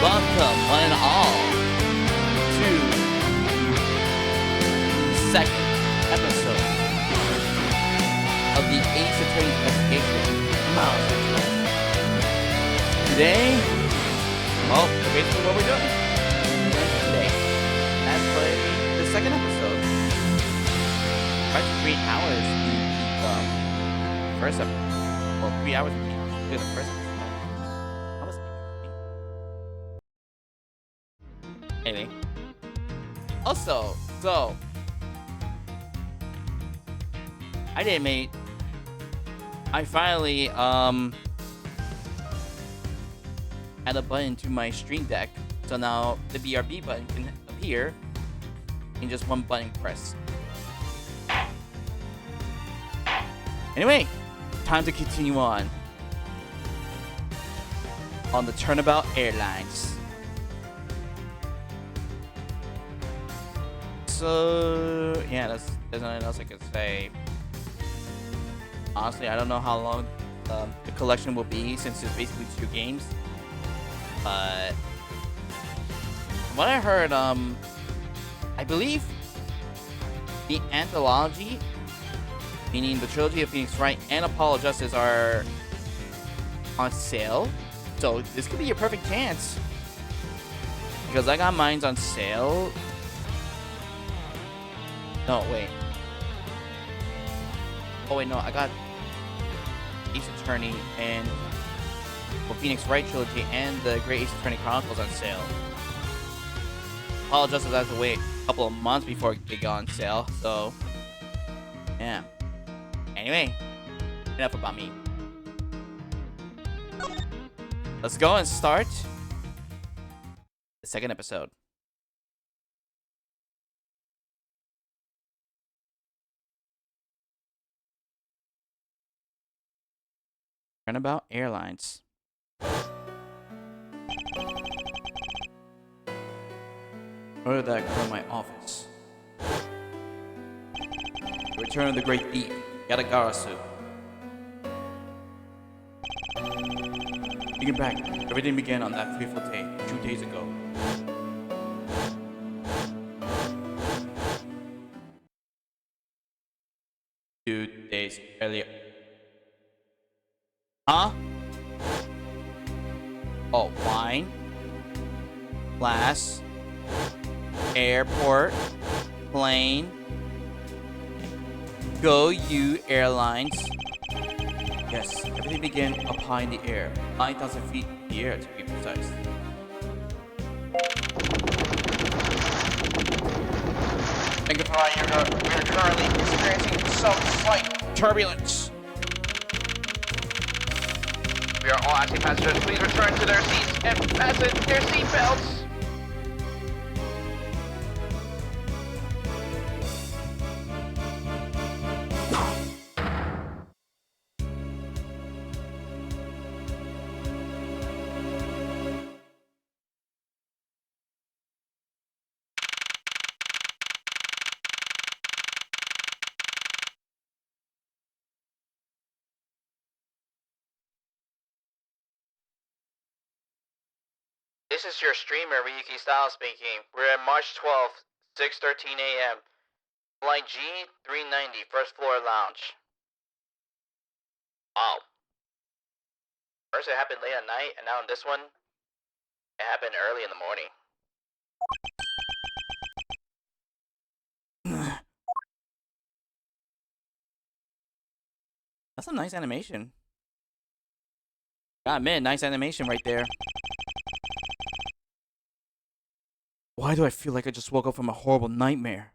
Welcome, one and all, to the second episode of the Ace Attorney Investigation. Miles Mitchell. Today, well, basically what we're doing. Today, let's play the second episode. About 3 hours the first episode. Well, 3 hours the first episode. Anyway. Also, so I finally add a button to my Stream Deck, so now the BRB button can appear in just one button press. Anyway, time to continue on the Turnabout Airlines. So yeah, there's nothing else I could say. Honestly, I don't know how long the collection will be since it's basically 2 games. But from what I heard, I believe the anthology, meaning the trilogy of Phoenix Wright and Apollo Justice, are on sale. So this could be your perfect chance, because I got mine on sale. No, wait. Oh, wait, no. I got Ace Attorney and Phoenix Wright Trilogy and the Great Ace Attorney Chronicles on sale. Apollo Justice has to wait a couple of months before they go on sale, so yeah. Anyway, enough about me. Let's go and start the second episode. Turnabout Airlines. Order that from my office. The Return of the Great Thief, Yatagarasu. Thinking back, everything began on that fateful day, 2 days ago. Two days earlier. Huh? Oh, wine, glass, airport, plane, Go You Airlines. Yes, everything began up high in the air, 9,000 feet in the air to be precise. Thank you for our unit. We are currently experiencing some slight turbulence. We are all asking passengers, please return to their seats and fasten their seatbelts. This is your streamer, Ryuki Style speaking. We're at March 12th, 6:13 a.m. Flight G390, first floor lounge. Wow. First it happened late at night, and now in this one, it happened early in the morning. That's a nice animation. Gotta admit, nice animation right there. Why do I feel like I just woke up from a horrible nightmare?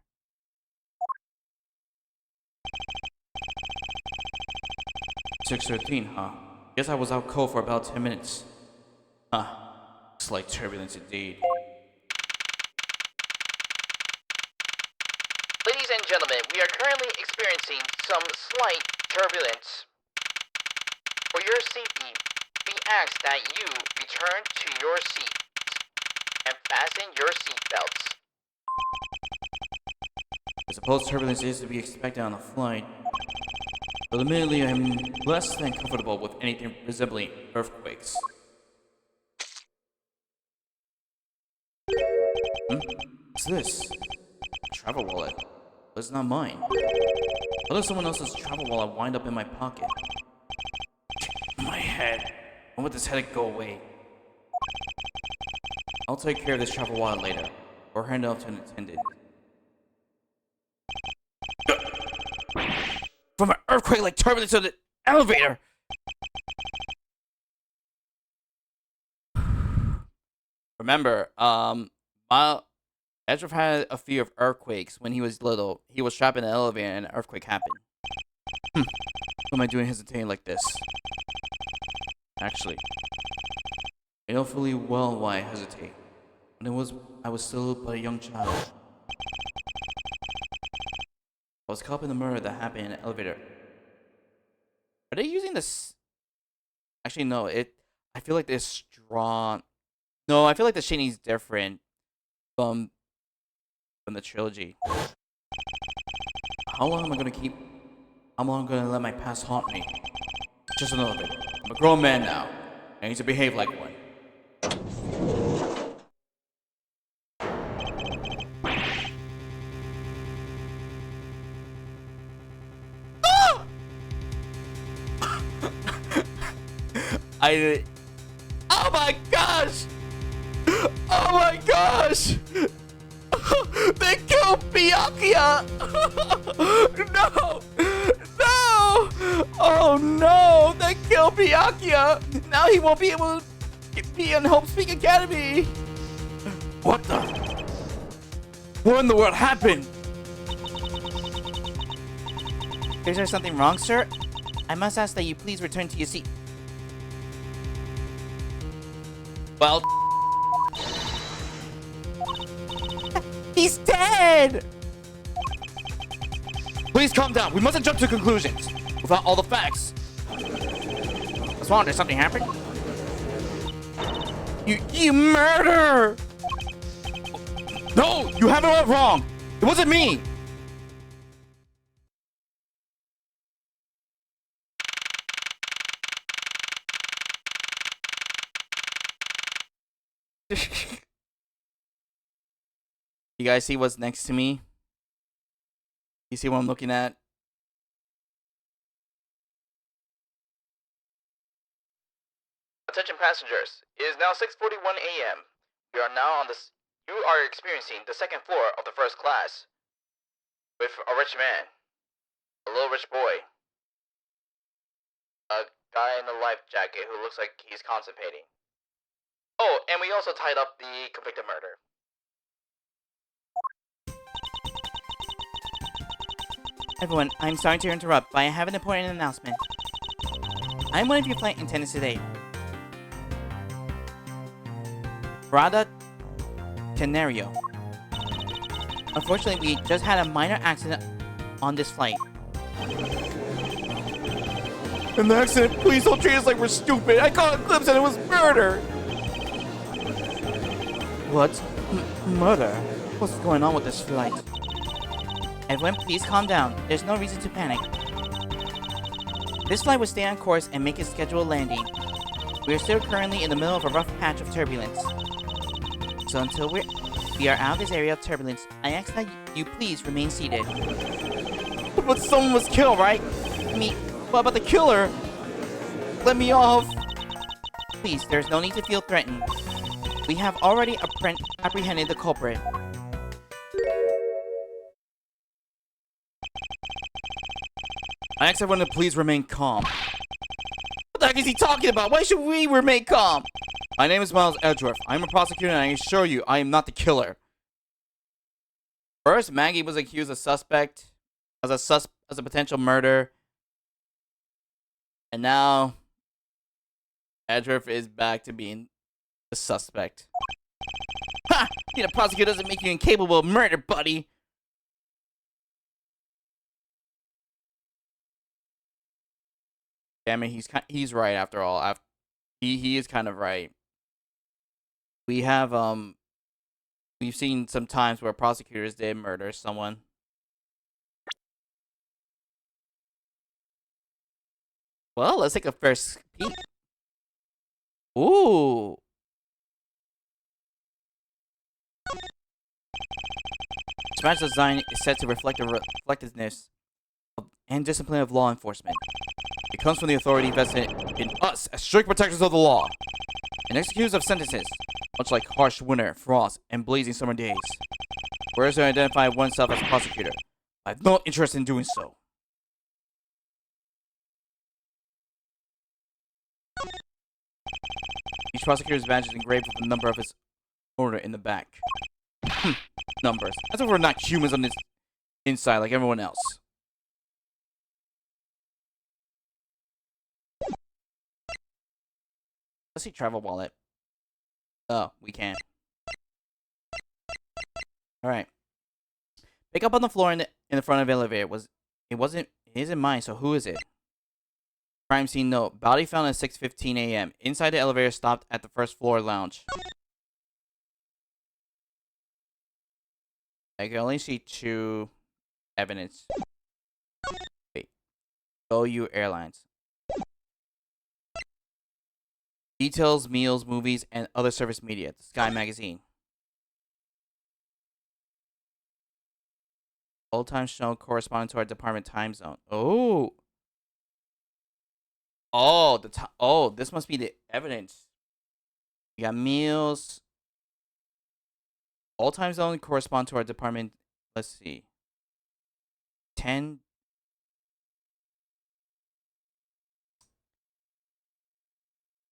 "6:13, huh? Guess I was out cold for about 10 minutes. Huh. Slight turbulence indeed." Ladies and gentlemen, we are currently experiencing some slight turbulence. For your safety, we ask that you return to your seat and fasten your seatbelts. I suppose turbulence is to be expected on a flight, but admittedly I'm less than comfortable with anything resembling earthquakes. Hmm? What's this? A travel wallet. But it's not mine. What if someone else's travel wallet wind up in my pocket? My head. I want this headache go away. I'll take care of this travel wallet later, or hand it off to an attendant. From an earthquake like turbulence to the elevator! Remember, Ezra had a fear of earthquakes when he was little. He was trapped in an elevator and an earthquake happened. What am I doing hesitating like this? Actually, I know fully well why I hesitate. When I was still but a young child. I was caught up in the murder that happened in an elevator. Are they using this? Actually, no. I feel like this strong. No, I feel like the Shinny's different from the trilogy. How long am I gonna keep? How long am I gonna let my past haunt me? Just another bit. I'm a grown man now. I need to behave like one. I. Oh my gosh! Oh my gosh! They killed Byakuya! No! No! Oh no! They killed Byakuya! Now he won't be able to be in Hope Speak Academy! What the? What in the world happened? Is there something wrong, sir? I must ask that you please return to your seat. Well, he's dead! Please calm down. We mustn't jump to conclusions without all the facts. What's wrong? Did something happen? You murder! No, you have it all wrong. It wasn't me. You guys see what's next to me? You see what I'm looking at? Attention passengers, it is now 6:41 a.m. We are now on this. You are experiencing the second floor of the first class with a rich man, a little rich boy, a guy in a life jacket who looks like he's constipating. Oh, and we also tied up the convicted murder. Everyone, I'm sorry to interrupt, but I have an important announcement. I'm one of your flight attendants today. Rada Canario. Unfortunately, we just had a minor accident on this flight. In the accident, please don't treat us like we're stupid. I caught a glimpse and it was murder. What? Murder? What's going on with this flight? Everyone, please calm down. There's no reason to panic. This flight will stay on course and make its scheduled landing. We are still currently in the middle of a rough patch of turbulence. So until we are out of this area of turbulence, I ask that you please remain seated. But someone was killed, right? What about the killer? Let me off. Please, there's no need to feel threatened. We have already apprehended the culprit. I ask everyone to please remain calm. What the heck is he talking about? Why should we remain calm? My name is Miles Edgeworth. I'm a prosecutor and I assure you I am not the killer. First, Maggie was accused as a potential murder. And now Edgeworth is back to being the suspect. Ha! Being a prosecutor doesn't make you incapable of murder, buddy. Damn it, he's right after all. He is kind of right. We have we've seen some times where prosecutors did murder someone. Well, let's take a first peek. Ooh. This badge design is set to reflect the reflectiveness and discipline of law enforcement. It comes from the authority vested in us as strict protectors of the law and executors of sentences, much like harsh winter, frost, and blazing summer days. Whereas to identify oneself as a prosecutor, I have no interest in doing so. Each prosecutor's badge is engraved with the number of his order in the back. Numbers. As if we're not humans on this inside like everyone else. Let's see travel wallet. Oh, we can. Alright. Pick up on the floor in the front of the elevator. It isn't mine, so who is it? Crime scene note. Body found at 6:15 a.m. Inside the elevator stopped at the first floor lounge. I can only see 2 evidence. Wait. Turnabout Airlines. Details, meals, movies, and other service media. The Sky Magazine. Old time show corresponding to our department time zone. Oh. Oh, this must be the evidence. We got meals. All time zone correspond to our department. Let's see. 10.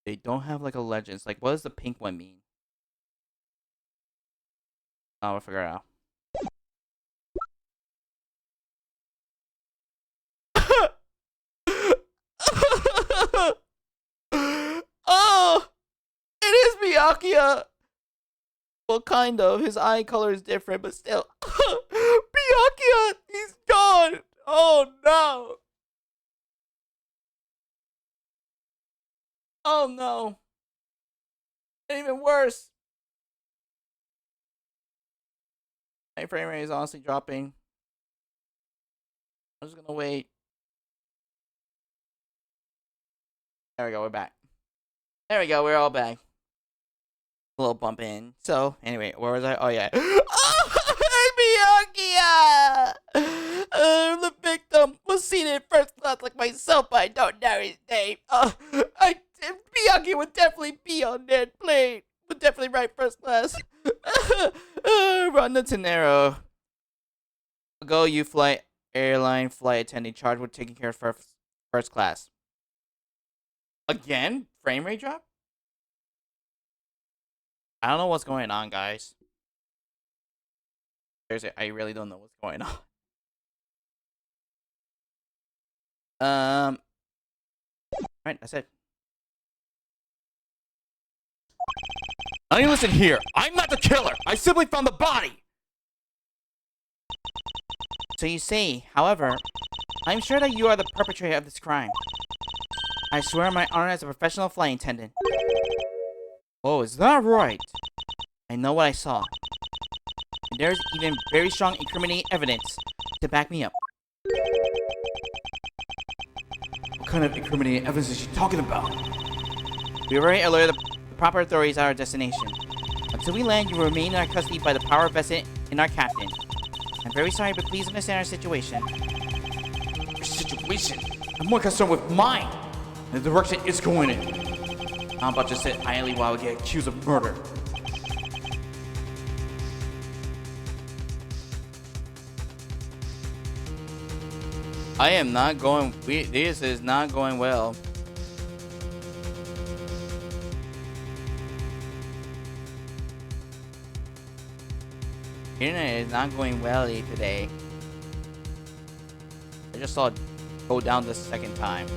They don't have like a legends. Like, what does the pink one mean? Oh, we'll figure it out. Oh, it is Byakuya. Well, kind of. His eye color is different, but still. Byakuya, he's gone. Oh no. Oh no. And even worse. My frame rate is honestly dropping. I'm just gonna wait. There we go, we're back. There we go, we're all back. A little bump in. So, anyway, where was I? Oh, yeah. Oh, Byakuya! The victim was seated first class like myself, but I don't know his name. Byakuya would definitely be on that plane. Would definitely ride first class. Run the Tenero. Go, you flight airline flight attendant charged with taking care of first class. Again? Frame rate drop? I don't know what's going on, guys. Seriously, I really don't know what's going on. Alright, that's it. Now you listen here. I'm not the killer. I simply found the body. So you say, however, I'm sure that you are the perpetrator of this crime. I swear on my honor as a professional flight attendant. Oh, is that right? I know what I saw. And there's even very strong incriminating evidence to back me up. What kind of incriminating evidence is she talking about? We already alerted the proper authorities at our destination. Until we land, you will remain in our custody by the power vested in our captain. I'm very sorry, but please understand our situation. Your situation? I'm more concerned with mine and the direction it's going in. I'm about to sit idly while we get accused of murder. I am not going. This is not going well. Internet is not going well today. I just saw it go down the second time.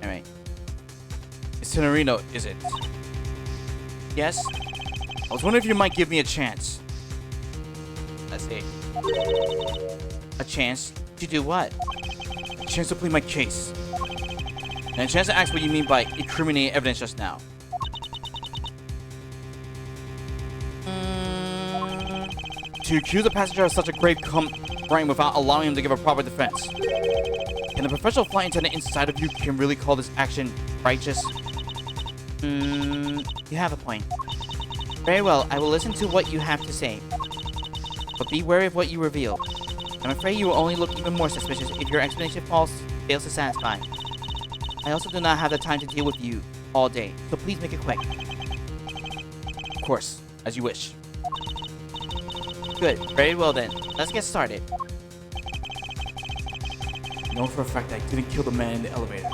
Anyway. It's Tenerino, is it? Yes? I was wondering if you might give me a chance. Let's see. A chance to do what? A chance to plead my case. And a chance to ask what you mean by incriminating evidence just now. To accuse a passenger of such a grave crime without allowing him to give a proper defense. And the professional flight attendant inside of you can really call this action righteous? You have a point. Very well, I will listen to what you have to say. but be wary of what you reveal. I'm afraid you will only look even more suspicious if your explanation fails to satisfy. I also do not have the time to deal with you all day, so please make it quick. Of course, as you wish. Good, very well then. Let's get started. I know for a fact that I didn't kill the man in the elevator.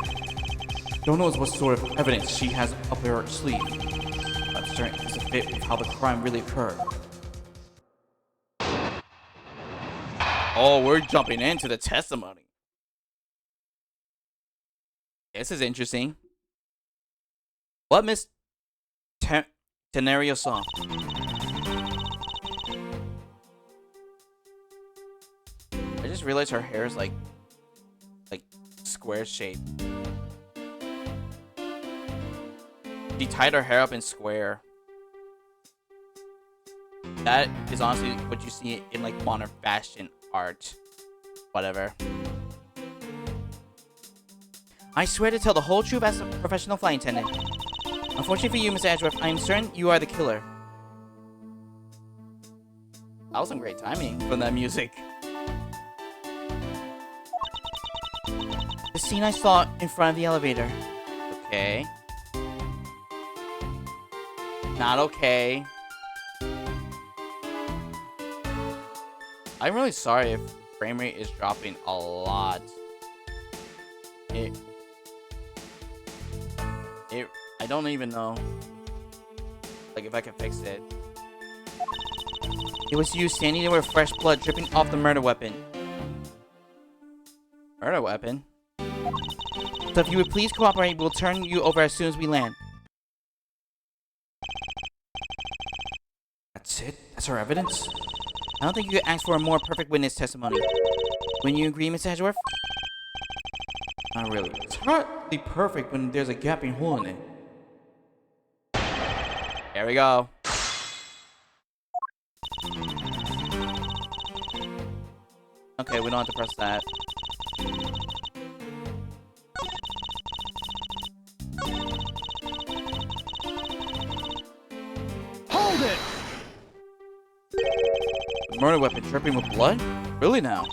Don't know what sort of evidence she has up her sleeve. I'm certain it's a fit with how the crime really occurred. Oh, we're jumping into the testimony. This is interesting. What Miss Tenario saw? I just realized her hair is like square shaped. She tied her hair up in square. That is honestly what you see in like modern fashion art. Whatever. I swear to tell the whole truth as a professional flight attendant. Unfortunately for you, Miss Edgeworth, I am certain you are the killer. That was some great timing from that music. The scene I saw in front of the elevator. Okay. Not okay. I'm really sorry if frame rate is dropping a lot. I don't even know, like, if I can fix it. It was you standing there with fresh blood dripping off the murder weapon. Murder weapon? So if you would please cooperate, we'll turn you over as soon as we land. That's it? That's our evidence? I don't think you could ask for a more perfect witness testimony. Wouldn't you agree, Miss Edgeworth? Not really. It's hardly perfect when there's a gaping hole in it. There we go. Okay, we don't have to press that. Hold it! The murder weapon dripping with blood? Really now?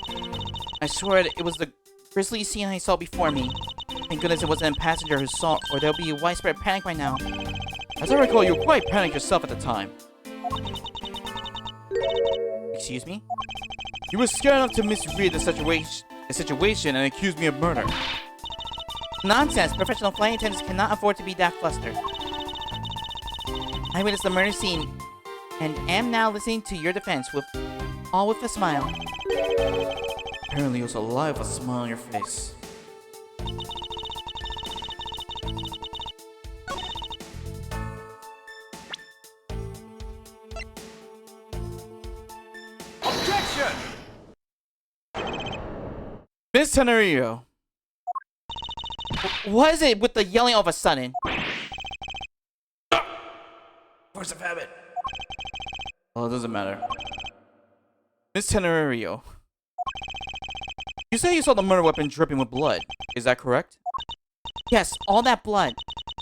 I swear it was the grisly scene I saw before me. Thank goodness it wasn't a passenger who saw it, or there'll be a widespread panic by now. As I recall, you were quite panicked yourself at the time. Excuse me? You were scared enough to misread the situation and accuse me of murder. Nonsense! Professional flight attendants cannot afford to be that flustered. I witnessed the murder scene and am now listening to your defense with a smile. Apparently, you also lie with a smile on your face. Objection! Miss Tenario! What is it with the yelling all of a sudden? Force of habit. Well, it doesn't matter. Miss Tenario. You say you saw the murder weapon dripping with blood. Is that correct? Yes, all that blood.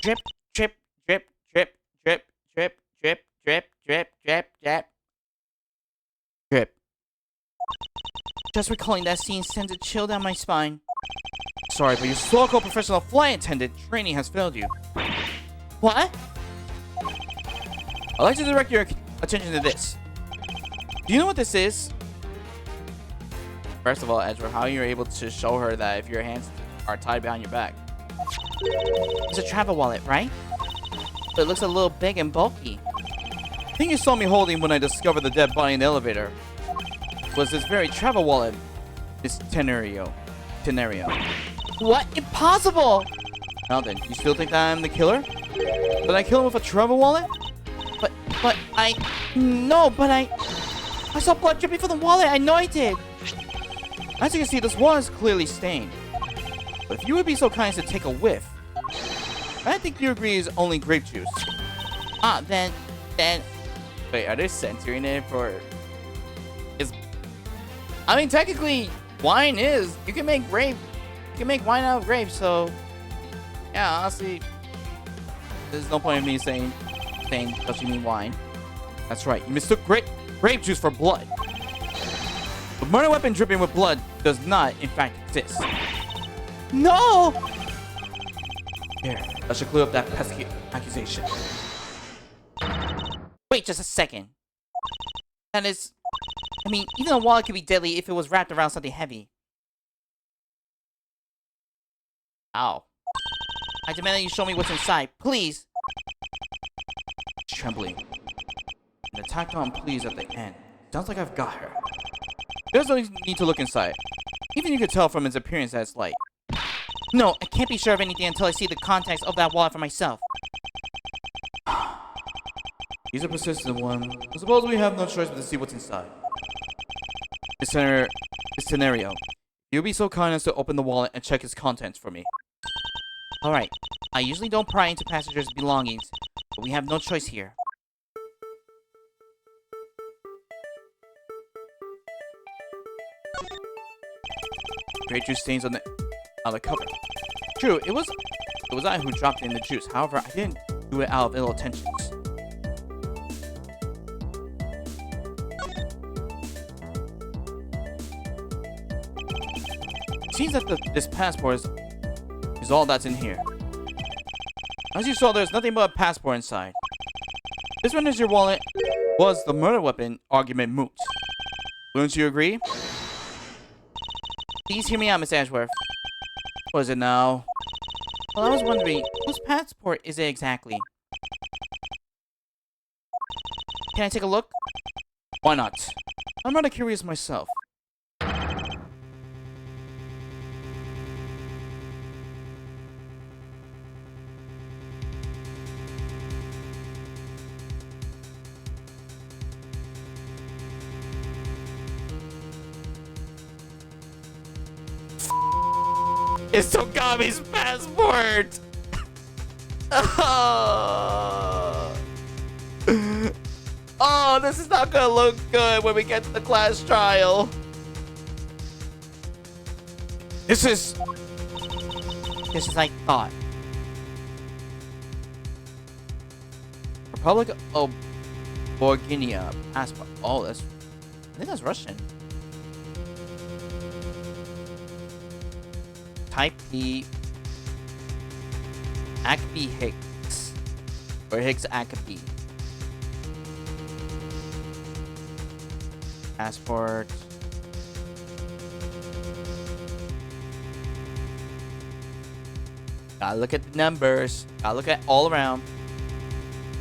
Drip, drip, drip, drip, drip, drip, drip, drip, drip, drip, drip. Drip. Just recalling that scene sends a chill down my spine. Sorry, but your so-called professional flight attendant training has failed you. What? I'd like to direct your attention to this. Do you know what this is? First of all, Ezra, how you're able to show her that if your hands are tied behind your back? It's a travel wallet, right? But it looks a little big and bulky. The thing you saw me holding when I discovered the dead body in the elevator was this very travel wallet, Miss Tenario. What? Impossible! Now then, you still think that I'm the killer? Did I kill him with a travel wallet? But I saw blood dripping from the wallet. I know I did. As you can see, this wallet is clearly stained. But if you would be so kind as to take a whiff, I think you agree is only grape juice. Then. Wait, are they censoring it for? I mean, technically, wine is. You can make wine out of grapes. So, yeah, honestly, there's no point in me saying does you mean wine? That's right. You mistook grape juice for blood. The murder weapon dripping with blood does not, in fact, exist. No! Here, that should clear up that pesky accusation. Wait just a second. That is... I mean, even a wallet could be deadly if it was wrapped around something heavy. Ow. I demand that you show me what's inside, please. Trembling. And the tacked on please at the end. Sounds like I've got her. There's no need to look inside. Even you could tell from its appearance that it's light. No, I can't be sure of anything until I see the contents of that wallet for myself. He's a persistent one. I suppose we have no choice but to see what's inside. This scenario. You'll be so kind as to open the wallet and check its contents for me. Alright. I usually don't pry into passengers' belongings, but we have no choice here. Grape juice stains on the cover. True, it was I who dropped in the juice. However, I didn't do it out of ill intentions. It seems that this passport is all that's in here. As you saw, there's nothing but a passport inside. This renders your wallet was the murder weapon argument moot. Wouldn't you agree? Please hear me out, Miss Ashworth. What is it now? Well, I was wondering, whose passport is it exactly? Can I take a look? Why not? I'm rather curious myself. It's Togami's passport! Oh, this is not gonna look good when we get to the class trial. This is like thought. Republic of Borginia passport. Oh, I think that's Russian. Type P. Acme Hicks. Or Hicks Acme. Passport. Gotta look at the numbers. Gotta look at all around.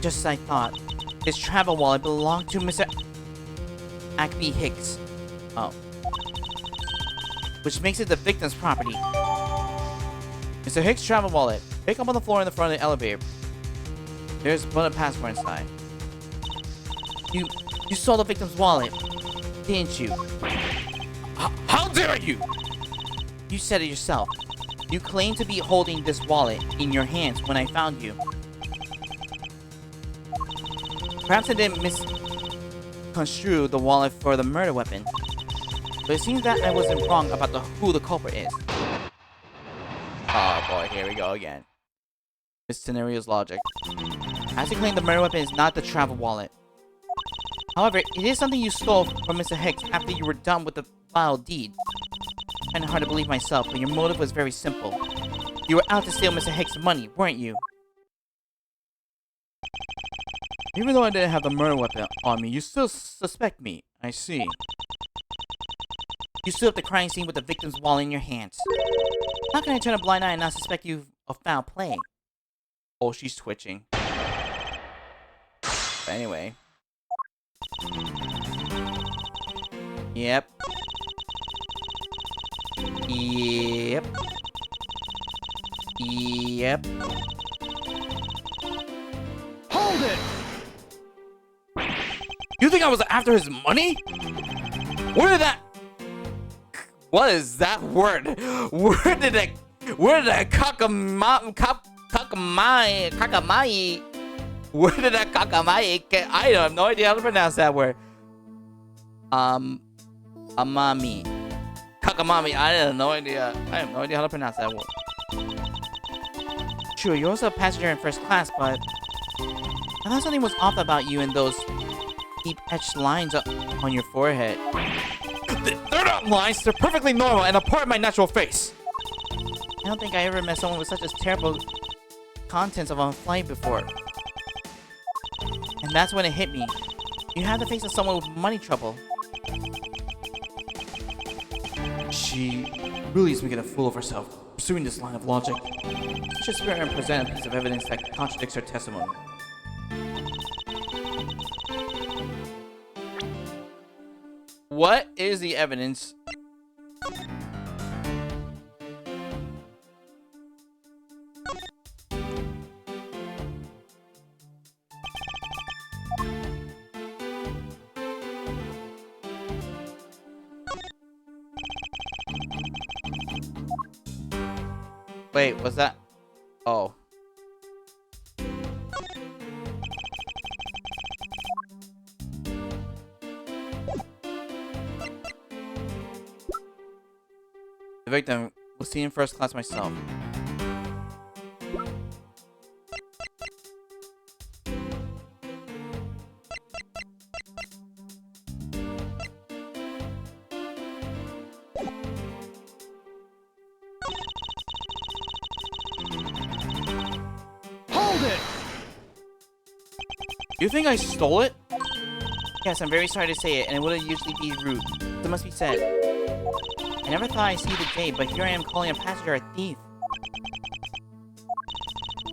Just as I thought. This travel wallet belonged to Mr. Acme Hicks. Oh. Which makes it the victim's property. Mr. Hicks' travel wallet. Pick up on the floor in the front of the elevator. There's but a passport inside. You saw the victim's wallet, didn't you? How dare you? You said it yourself. You claimed to be holding this wallet in your hands when I found you. Perhaps I didn't misconstrue the wallet for the murder weapon. But it seems that I wasn't wrong about who the culprit is. Oh boy, here we go again. This scenario's logic. As you claim, the murder weapon is not the travel wallet. However, it is something you stole from Mr. Hicks after you were done with the vile deed. Kinda hard to believe myself, but your motive was very simple. You were out to steal Mr. Hicks' money, weren't you? Even though I didn't have the murder weapon on me, you still suspect me. I see. You stood at the crime scene with the victim's wallet in your hands. How can I turn a blind eye and not suspect you of foul play? Oh, she's twitching. But anyway. Yep. Yep. Yep. Hold it! You think I was after his money? Where did that... What is that word? Where did that kakamai? Where did that kakamai get? I have no idea how to pronounce that word. Amami. Kakamami. I have no idea. I have no idea how to pronounce that word. Sure, you're also a passenger in first class, but I thought something was off about you and those deep etched lines on your forehead. They're not lies. They're perfectly normal and a part of my natural face. I don't think I ever met someone with such a terrible contents of a flight before. And that's when it hit me. You have the face of someone with money trouble. She really is making a fool of herself, pursuing this line of logic. You should spare her and present a piece of evidence that contradicts her testimony. What is the evidence? Wait, was that? Oh. The victim was seen in first class myself. Hold it! You think I stole it? Yes, I'm very sorry to say it, and it wouldn't usually be rude. It must be said. I never thought I'd see the day, but here I am calling a passenger a thief.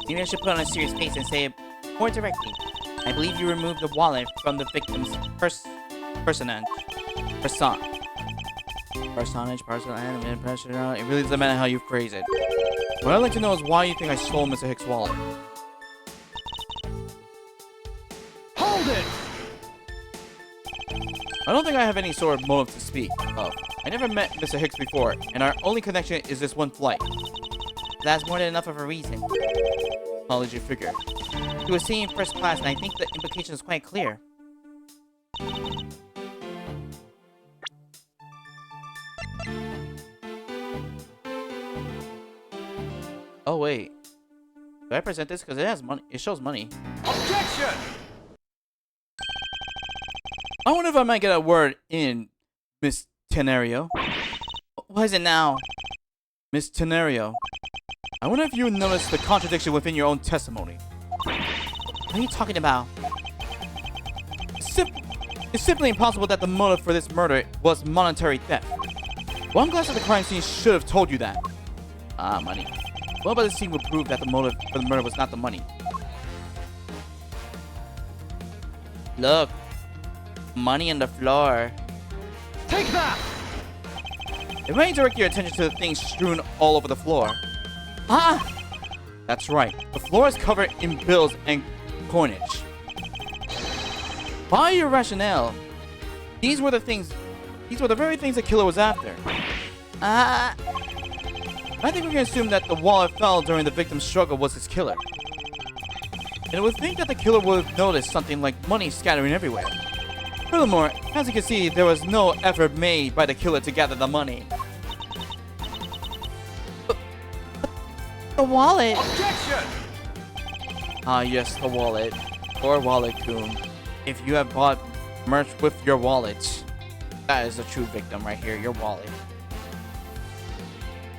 Maybe I should put on a serious face and say it more directly. I believe you removed the wallet from the victim's personage. It really doesn't matter how you phrase it. What I'd like to know is why you think I stole Mr. Hicks' wallet. Hold it! I don't think I have any sort of motive to speak of. I never met Mr. Hicks before, and our only connection is this one flight. That's more than enough of a reason. How did you figure? He was sitting in first class, and I think the implication is quite clear. Oh wait, do I present this because it has money? It shows money. Objection! I wonder if I might get a word in, Miss Tenario. What is it now? Miss Tenario. I wonder if you noticed the contradiction within your own testimony. What are you talking about? It's simply impossible that the motive for this murder was monetary theft. One glance at the crime scene should have told you that. Ah, money. Well, but the scene would prove that the motive for the murder was not the money. Look. Money on the floor. Take that! It might direct your attention to the things strewn all over the floor. Ah! That's right. The floor is covered in bills and coinage. By your rationale, these were the very things the killer was after. I think we can assume that the wallet found during the victim's struggle was his killer. And I would think that the killer would have noticed something like money scattering everywhere. Furthermore, as you can see, there was no effort made by the killer to gather the money. But the wallet! Objection! Ah yes, the wallet. Or wallet-kun. If you have bought merch with your wallet, that is a true victim right here, your wallet.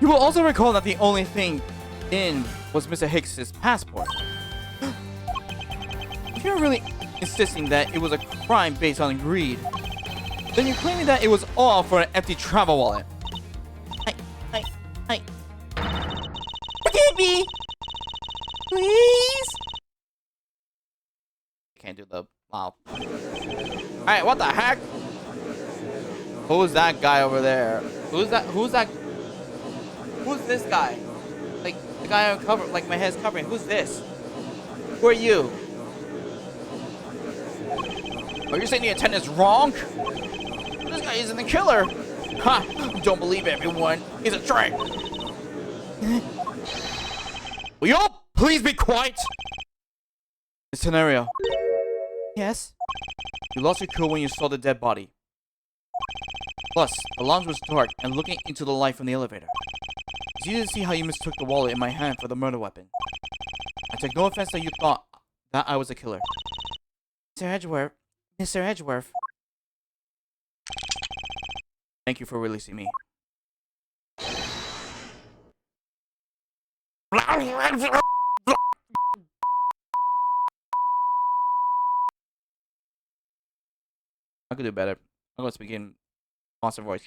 You will also recall that the only thing in was Mr. Hicks' passport. If you're really insisting that it was a crime based on greed, then you're claiming that it was all for an empty travel wallet. I... Forgive me! Please? Can't do the... Wow. Alright, what the heck? Who's that guy over there? Who's this guy? Like, the guy I'm covering, like my head's covering. Who's this? Who are you? Are you saying the attendant's wrong? This guy isn't the killer. Ha! Don't believe everyone. He's a trick. Will you all please be quiet? This scenario. Yes? You lost your cool when you saw the dead body. Plus, the lounge was dark and looking into the light from the elevator. It's easy to see how you mistook the wallet in my hand for the murder weapon. I take no offense that you thought that I was a killer. Mr. Edgeworth. Thank you for releasing me. I could do better. I'm gonna speak in monster voice.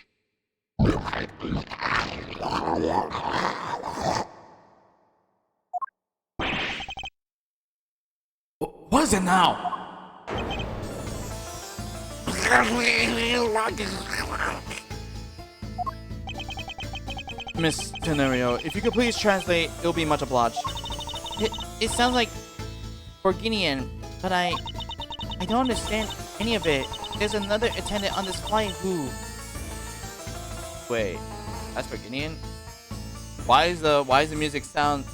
What is it now? Miss Tenario, if you could please translate, it'll be much obliged. It sounds like Borginian, but I don't understand any of it. There's another attendant on this flight who... Wait, that's Borginian? Why is the music sound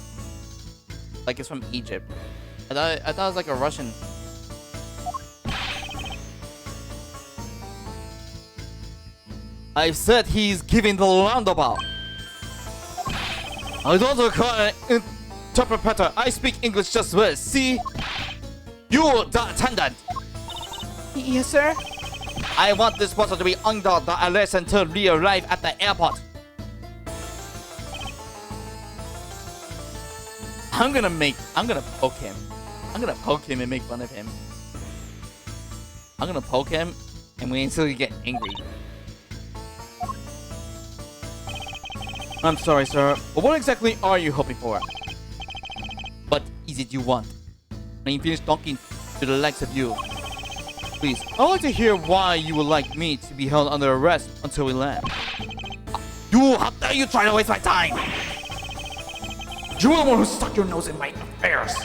like it's from Egypt? I thought it was like a Russian. I said he's giving the roundabout. I don't require an interpreter. I speak English just well. See? You, the attendant. Yes, sir. I want this person to be under the arrest until we arrive at the airport. I'm gonna poke him. I'm gonna poke him and make fun of him. I'm gonna poke him and wait until he get angry. I'm sorry, sir, but what exactly are you hoping for? What is it you want? When you finish talking to the likes of you, please, I'd like to hear why you would like me to be held under arrest until we land. How dare you try to waste my time? You are the one who stuck your nose in my affairs.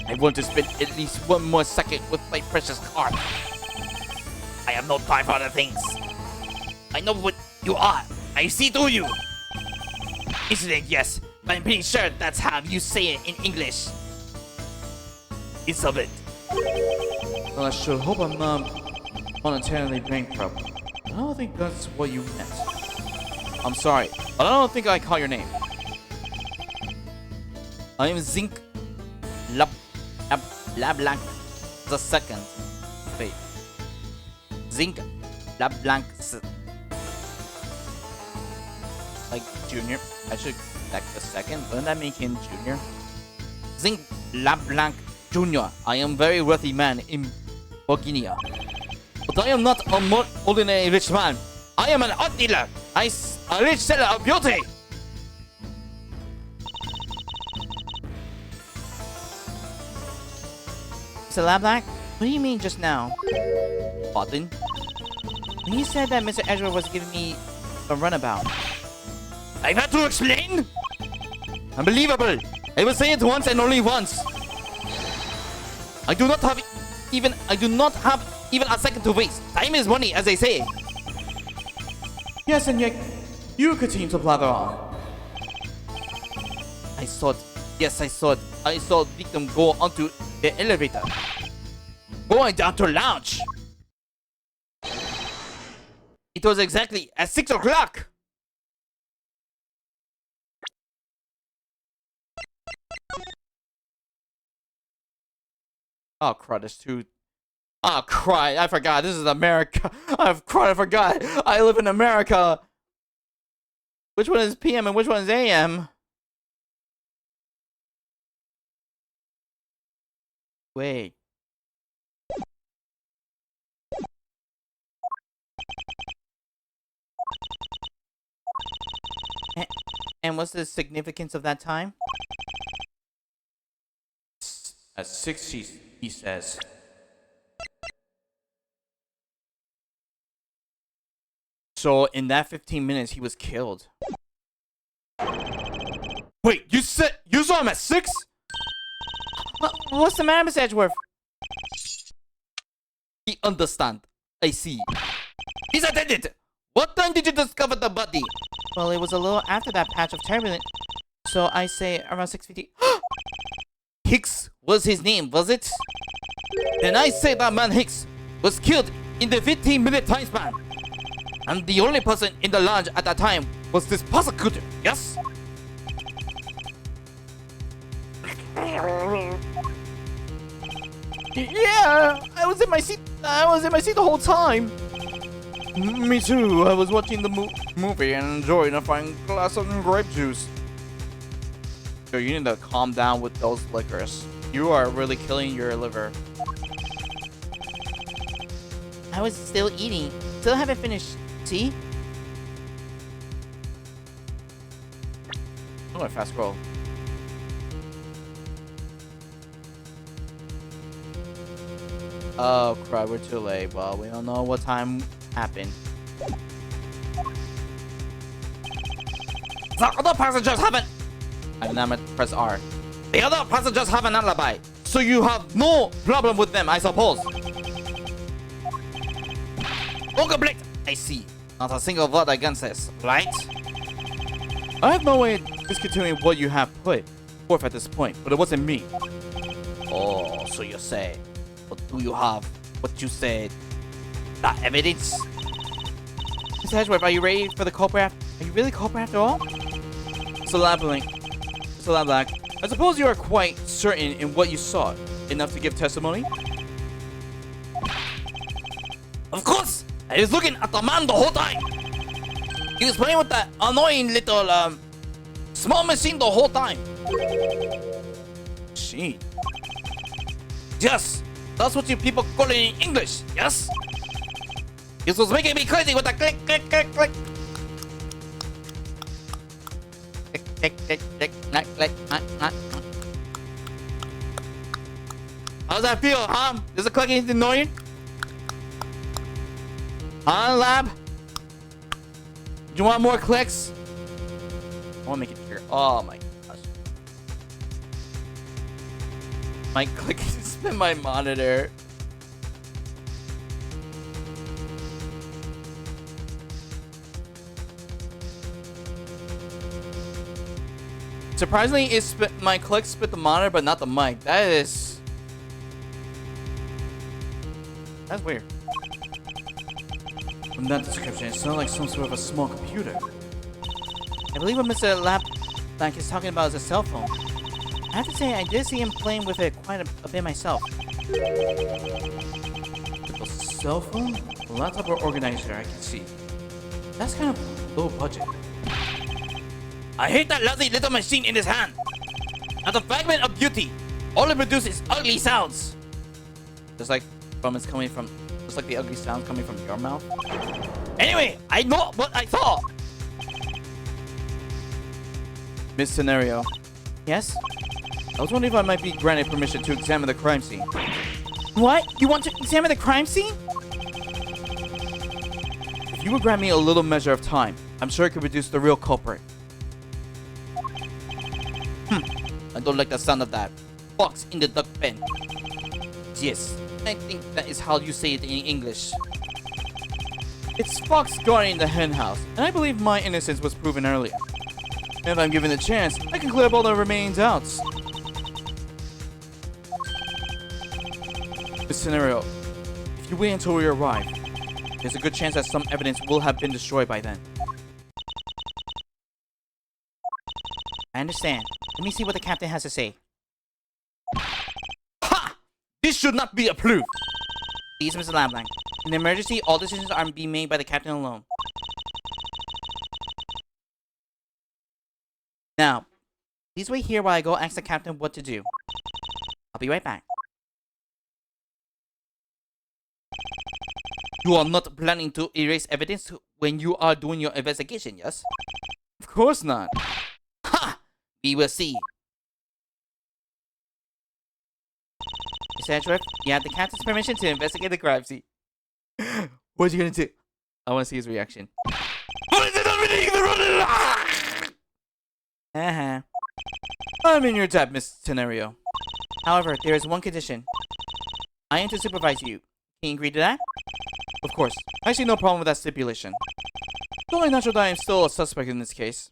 I want to spend at least one more second with my precious card. I have no time for other things. I know what you are. I see through you. Incident, yes, but I'm pretty sure that's how you say it in English. It's a bit. Well, I sure hope I'm not monetarily bankrupt. I don't think that's what you meant. I'm sorry, but I don't think I caught your name. I am Zinc LeBlanc the second. Wait. Zinc LeBlanc. Like junior. I should like the second. Wouldn't that make him junior? Zinc LeBlanc Jr. I am very wealthy man in Bourguignon. But I am not a more ordinary rich man. I am an art dealer. A rich seller of beauty. Mr. LeBlanc, what do you mean just now? Pardon? When you said that Mr. Ezra was giving me a runabout. I've had to explain? Unbelievable! I will say it once and only once. I do not have even a second to waste. Time is money, as they say. Yes, and yet you continue to blather on. I saw it. Yes, I saw it. I saw the victim go onto the elevator. Going down to lounge. It was exactly at 6 o'clock. Oh, crud, it's too... Oh, crud, I forgot. This is America. I forgot. I live in America. Which one is PM and which one is AM? Wait. And what's the significance of that time? At 6, he says. So in that 15 minutes, he was killed. Wait, you saw him at 6? What's the matter, Miss Edgeworth? He understand. I see. He's attended. What time did you discover the body? Well, it was a little after that patch of turbulence. So I say around 6:50. Hicks was his name, was it? Then I say that man Hicks was killed in the 15-minute time span. And the only person in the lounge at that time was this prosecutor, yes? Yeah, I was in my seat the whole time. Me too. I was watching the movie and enjoying a fine glass of grape juice. Yo, you need to calm down with those liquors. You are really killing your liver. I was still eating. Still haven't finished. See? I'm gonna fast scroll. Oh crap, we're too late. Well, we don't know what time happened. The other passengers haven't. And now I'm gonna press R. The other passengers have an alibi, so you have no problem with them, I suppose. Ungeblickt. I see. Not a single word against this, right? I have no way of discontinuing what you have put forth at this point, but it wasn't me. Oh, so you say. But do you have what you said? That evidence? Mr. Hedgeworth, are you ready for the culprit? Are you really culprit after all? So Black, I suppose you are quite certain in what you saw, enough to give testimony? Of course! I was looking at the man the whole time! He was playing with that annoying little, small machine the whole time. Machine? Yes! That's what you people call it in English, yes? This was making me crazy with the click, click, click, click. Click, click, click, click, click, click, click. How's that feel, huh? Does the clicking annoying? Huh, lab? Do you want more clicks? I want to make it bigger. Oh my gosh. My clicking is in my monitor. Surprisingly, my clicks spit the monitor, but not the mic. That's weird. From that description, it sounds like some sort of a small computer. I believe what Mr. Lapbank is talking about is a cell phone. I have to say, I did see him playing with it quite a bit myself. A cell phone? A laptop or organizer, I can see. That's kind of low budget. I hate that lousy little machine in his hand. Not a fragment of beauty. All it produces is ugly sounds. Just like the ugly sounds coming from your mouth. Anyway, I know what I saw. Miss Scenario. Yes? I was wondering if I might be granted permission to examine the crime scene. What? You want to examine the crime scene? If you would grant me a little measure of time, I'm sure it could produce the real culprit. I don't like the sound of that. Fox in the duck pen. Yes, I think that is how you say it in English. It's Fox guarding the hen house, and I believe my innocence was proven earlier. And if I'm given the chance, I can clear up all the remaining doubts. This scenario, if you wait until we arrive, there's a good chance that some evidence will have been destroyed by then. I understand. Let me see what the captain has to say. Ha! This should not be approved! Please, Mr. Lamblanc. In an emergency, all decisions are being made by the captain alone. Now, please wait here while I go ask the captain what to do. I'll be right back. You are not planning to erase evidence when you are doing your investigation, yes? Of course not. Ha! We will see. Mr. Edgeworth, you have the captain's permission to investigate the crime scene. What's he gonna do? I want to see his reaction. I'm in your debt, Miss Tenario. However, there is one condition. I am to supervise you. Can you agree to that? Of course. I see no problem with that stipulation. It's only natural that I am still a suspect in this case.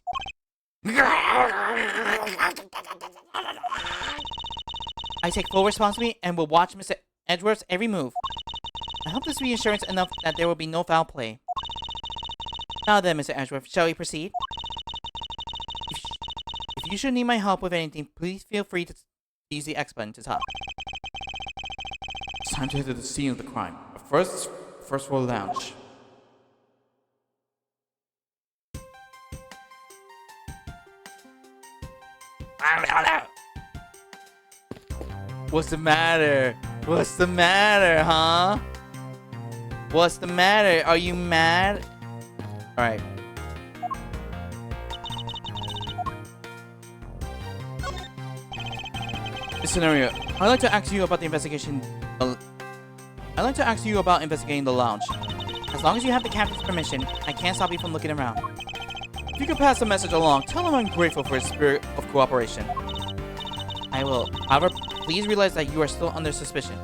I take full responsibility and will watch Mr. Edgeworth's every move. I hope this reassurance enough that there will be no foul play. Now then, Mr. Edgeworth, shall we proceed? If you should need my help with anything, please feel free to use the X button to talk. It's time to head to the scene of the crime. But first floor lounge. What's the matter? What's the matter, huh? What's the matter? Are you mad? Alright. This scenario. I'd like to ask you about the investigation. I'd like to ask you about investigating the lounge. As long as you have the captain's permission, I can't stop you from looking around. If you could pass the message along, tell him I'm grateful for his spirit of cooperation. I will. However, please realize that you are still under suspicion.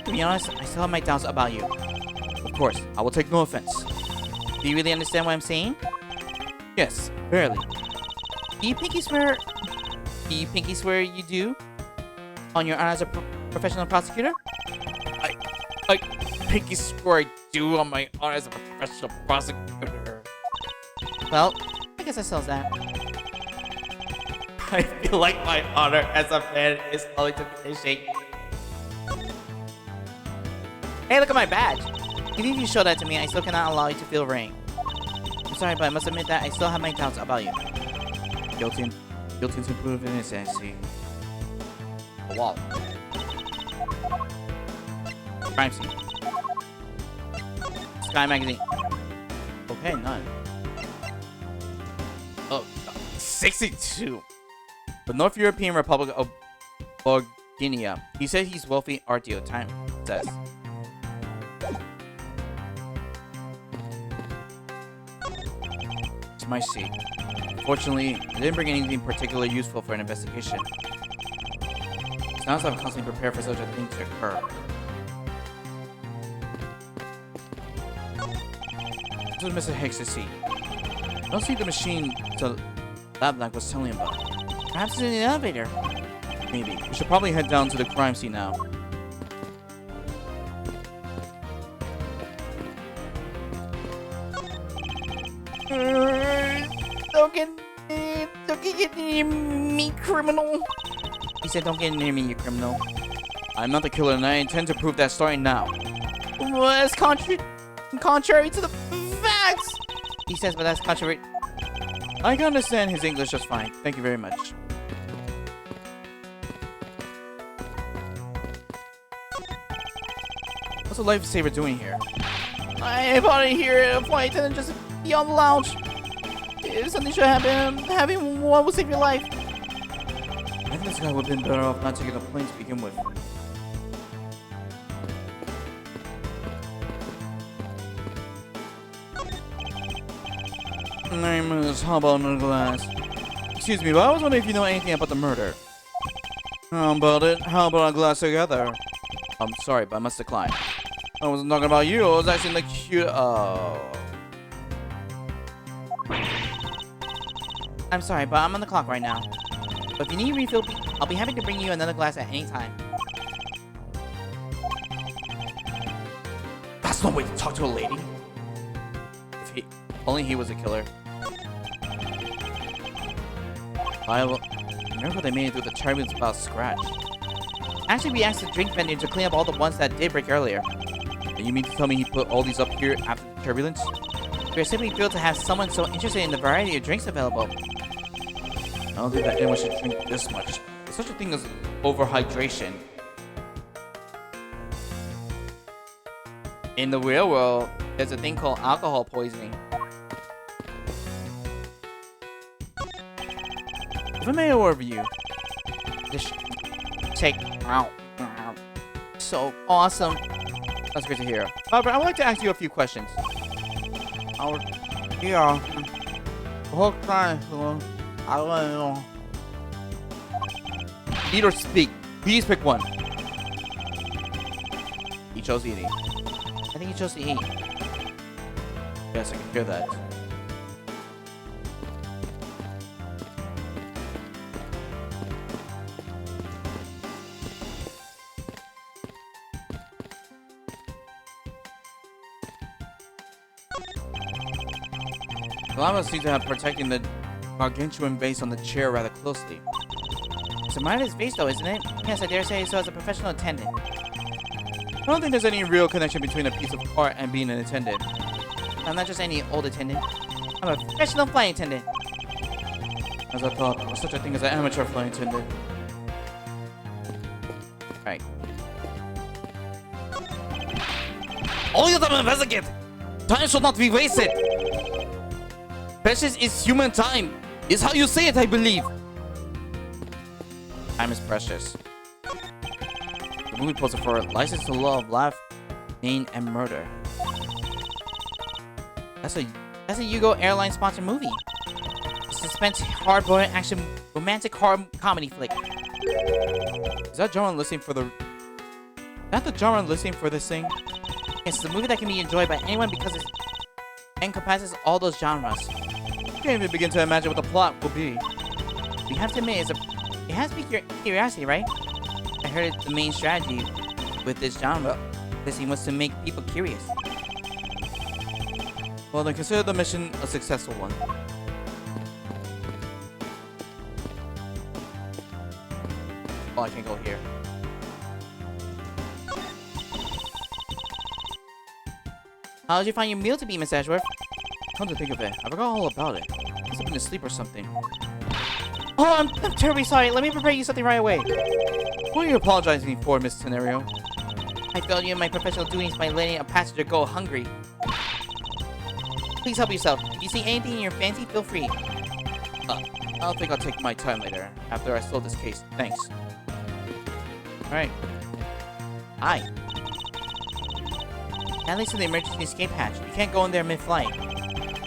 To be honest, I still have my doubts about you. Of course, I will take no offense. Do you really understand what I'm saying? Yes, barely. Do you pinky swear? Do you pinky swear you do? On your honor as a professional prosecutor? I pinky swear I do on my honor as a professional prosecutor. Well, I guess that settles that. I feel like my honor as a fan is slowly diminishing. Hey, look at my badge. Even if you show that to me, I still cannot allow you to feel rain. I'm sorry, but I must admit that I still have my doubts about you. Guilty to prove innocence. A wall. Crime scene. Sky magazine. Okay, none. Oh, 62. The North European Republic of Bulgaria. He said he's wealthy. RTO time says. It's my seat. Fortunately, I didn't bring anything particularly useful for an investigation. It's not as I'm constantly prepared for such a thing to occur. This is Mr. Hicks' seat. I don't see the machine to Lablack was telling him about. Perhaps it's in the elevator. Maybe. We should probably head down to the crime scene now. Don't get near me, criminal. He said, don't get near me, you criminal. I'm not the killer, and I intend to prove that story now. Well, that's contrary to the facts. He says, but that's contrary. I can understand his English just fine. Thank you very much. What's a lifesaver doing here? I brought it here at a flight attendant just be on the lounge. If something should happen, having one will save your life. I think this guy would have been better off not taking a plane to begin with. Name is how about another glass? Excuse me, but I was wondering if you know anything about the murder. How about it? How about a glass together? I'm sorry, but I must decline. I wasn't talking about you. I was actually like cute. Oh. I'm sorry, but I'm on the clock right now. But if you need refill, I'll be happy to bring you another glass at any time. That's no way to talk to a lady. If only he was a killer. Remember they made it through the turbulence without scratch. Actually, we asked the drink vendor to clean up all the ones that did break earlier. And you mean to tell me he put all these up here after the turbulence? We're simply thrilled to have someone so interested in the variety of drinks available. I don't think that anyone should drink this much. There's such a thing as overhydration. In the real world, there's a thing called alcohol poisoning. If I may overview, this take out so awesome. That's great to hear. However, I would like to ask you a few questions. Yeah. Whole time, I don't know. Eat or speak. Please pick one. He chose eating. I think he chose to eat. Yes, I can hear that. Lava seems to have protecting the gargantuan vase on the chair rather closely. It's admired his face though, isn't it? Yes, I dare say so as a professional attendant. I don't think there's any real connection between a piece of art and being an attendant. I'm not just any old attendant. I'm a professional flight attendant. as I thought. There was such a thing as an amateur flight attendant. Alright. All you have to investigate! Time should not be wasted! Precious is human time. Is how you say it, I believe. Time is precious. The movie poster for License to Love, Laugh, Pain, and Murder. That's a Yugo Airlines sponsored movie. Suspense, hard-boiled action, romantic horror comedy flick. Is that genre listing for the? Is that the genre listing for this thing? Yes, it's a movie that can be enjoyed by anyone because it encompasses all those genres. I can't even begin to imagine what the plot will be. We have to admit, it has to be curiosity, right? I heard the main strategy with this genre listing was to make people curious. Well, then consider the mission a successful one. Oh, I can't go here. How did you find your meal to be, Miss Ashworth? Come to think of it, I forgot all about it. I must have been asleep or something. Oh, I'm terribly sorry. Let me prepare you something right away. What are you apologizing for, Miss Tenario? I failed you in my professional duties by letting a passenger go hungry. Please help yourself. If you see anything in your fancy, feel free. I don't think I'll take my time later, after I solve this case. Thanks. Alright. Hi. At least in the emergency escape hatch. You can't go in there mid-flight.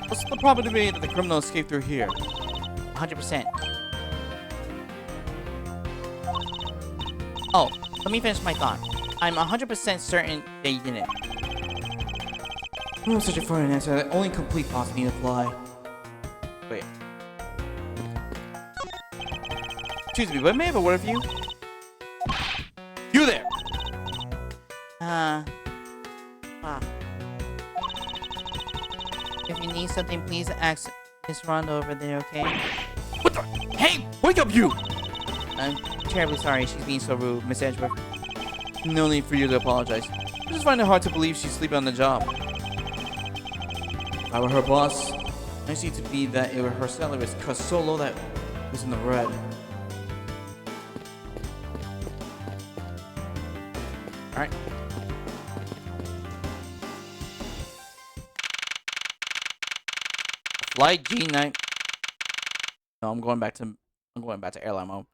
What's the probability that the criminal escaped through here? 100%. Oh, let me finish my thought. I'm 100% certain that you didn't. Oh, such a funny answer. The only complete thoughts need to fly. Wait. Excuse me, but may I have a word for you? You there! If you need something, please ask Miss Rhonda over there, okay? What the? Hey! Wake up, you! I'm terribly sorry she's being so rude, Miss Edgeworth. No need for you to apologize. I just find it hard to believe she's sleeping on the job. If I were her boss, I see to be that her salary was cut so low that it was in the red. Alright. Flight G9. No, I'm going back to airline mode.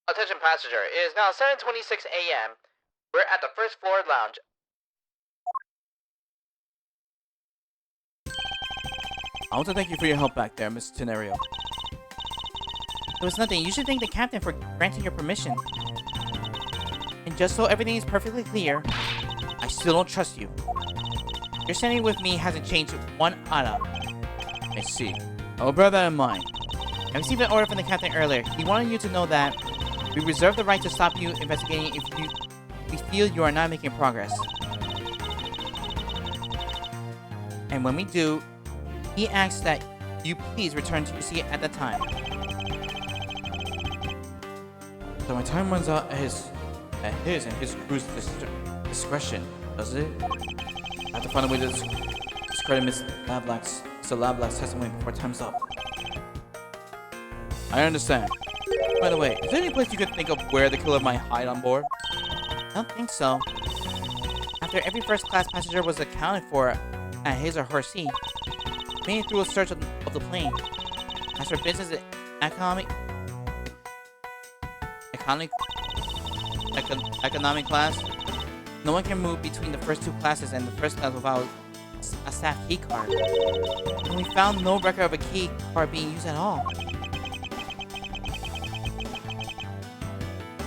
Attention passenger, it is now 7:26 a.m. We're at the first floor lounge. I want to thank you for your help back there, Miss Tenario. It was nothing. You should thank the captain for granting your permission. And just so everything is perfectly clear, I still don't trust you. Your standing with me hasn't changed one iota. I see. I will bear that in mind. I received an order from the captain earlier. He wanted you to know that we reserve the right to stop you investigating if we feel you are not making progress. And when we do, he asks that you please return to your seat at the time. So my time runs out at his and his crew's discretion, does it? I have to find a way to discredit Mr. Lablack's testimony before time's up. I understand. By the way, is there any place you could think of where the killer might hide on board? I don't think so. After every first-class passenger was accounted for at his or her seat, made through a search of the plane. As for business and economic class, no one can move between the first two classes and the first class without a staff key card. And we found no record of a key card being used at all.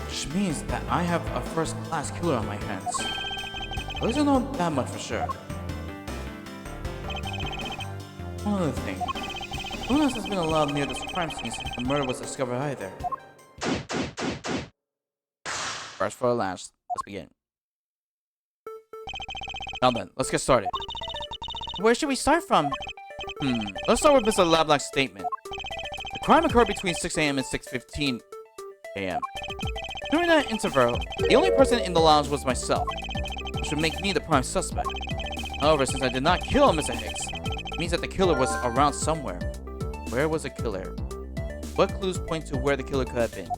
Which means that I have a first-class killer on my hands. At least I don't know that much for sure. One other thing. No one else has been allowed near this crime scene since the murder was discovered either. First for last. Let's begin. Now then, let's get started. Where should we start from? Let's start with Mr. Lablack's statement. The crime occurred between 6 a.m. and 6:15 a.m. During that interval, the only person in the lounge was myself, which would make me the prime suspect. However, since I did not kill Mr. Hicks, it means that the killer was around somewhere. Where was the killer? What clues point to where the killer could have been?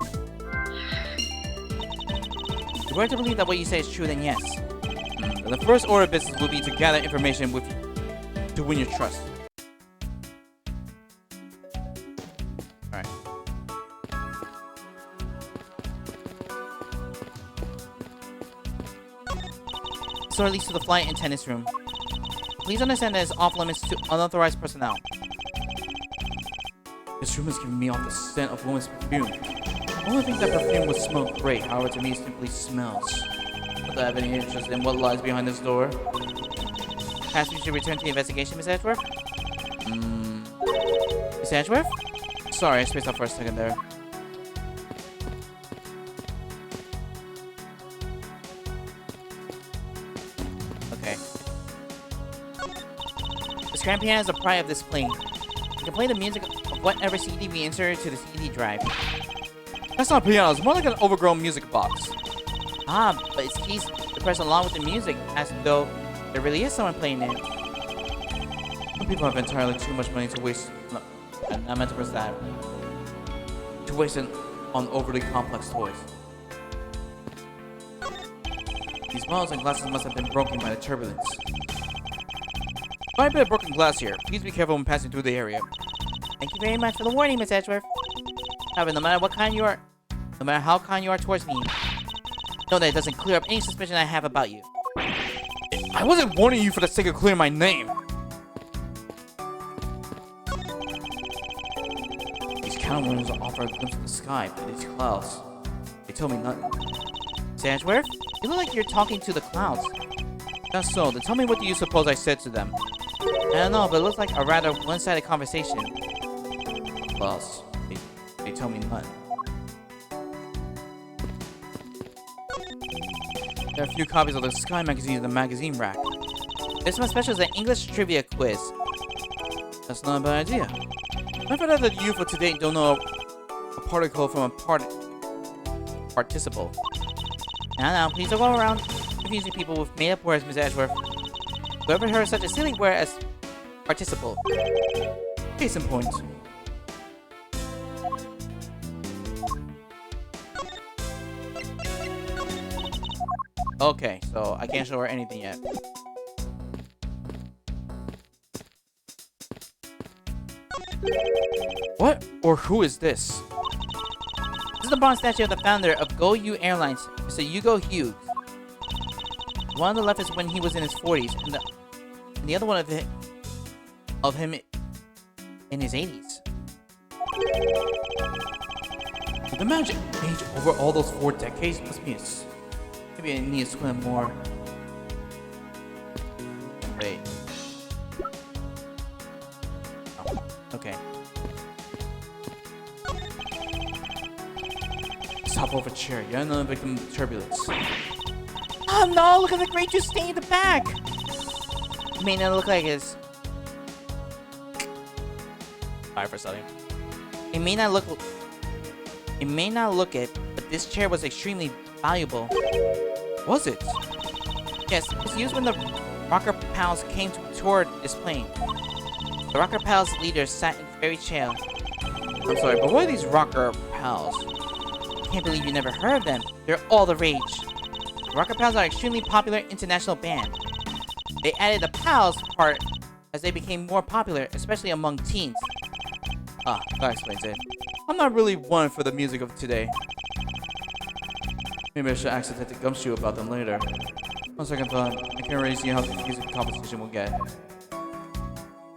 If you were to believe that what you say is true, then yes. Then the first order of business will be to gather information with you to win your trust. Alright. So leads to the flight attendant's room. Please understand that it's off limits to unauthorized personnel. This room is giving me off the scent of woman's perfume. I only think that perfume would smell great, however to me it simply smells. Do I have any interest in what lies behind this door? Perhaps we should return to the investigation, Miss Edgeworth? Miss Edgeworth? Sorry, I spaced out for a second there. Okay. The grand piano is the pride of this plane. You can play the music of whatever CD we insert to the CD drive. That's not a piano, it's more like an overgrown music box. Ah, but its keys to press along with the music, as though there really is someone playing it. Some people have entirely too much money to waste. No, I meant to press that. To waste it on overly complex toys. These bottles and glasses must have been broken by the turbulence. Quite a bit of broken glass here. Please be careful when passing through the area. Thank you very much for the warning, Miss Edgeworth. However, no matter how kind you are towards me, know that it doesn't clear up any suspicion I have about you. I wasn't warning you for the sake of clearing my name. These counter windows offer a glimpse of the sky, but these clouds, they told me nothing. Miss Edgeworth, you look like you're talking to the clouds. That's so. Then tell me, what do you suppose I said to them? I don't know, but it looks like a rather one-sided conversation. Clouds, they tell me nothing. There are a few copies of the Sky magazine in the magazine rack. This one special is an English trivia quiz. That's not a bad idea. I find out that the youth of today don't know a particle from a participle. Now, please don't go around confusing people with made-up words, Miss Edgeworth. Whoever heard such a silly word as participle? Case in point. Okay, so I can't show her anything yet. What or who is this? This is the bronze statue of the founder of Turnabout Airlines, Mr. Hugo Hughes. One on the left is when he was in his 40s, and the other one of him in his 80s. The magic age over all those 4 decades must be maybe I need to swim more. Wait. Oh, okay. Stop over chair. You're another victim of turbulence. Oh no! Look at the great juice stain in the back! It may not look like it's... Sorry for studying. It may not look it, but this chair was extremely valuable. Was it? Yes, it was used when the Rocker Pals came toward this plane. The Rocker Pals leaders sat in the very chair. I'm sorry, but what are these Rocker Pals? I can't believe you never heard of them. They're all the rage. The Rocker Pals are an extremely popular international band. They added the Pals part as they became more popular, especially among teens. Ah, that explains it. I'm not really one for the music of today. Maybe I should ask Detective Gumshoe about them later. On second thought, I can't really see how confusing the competition will get.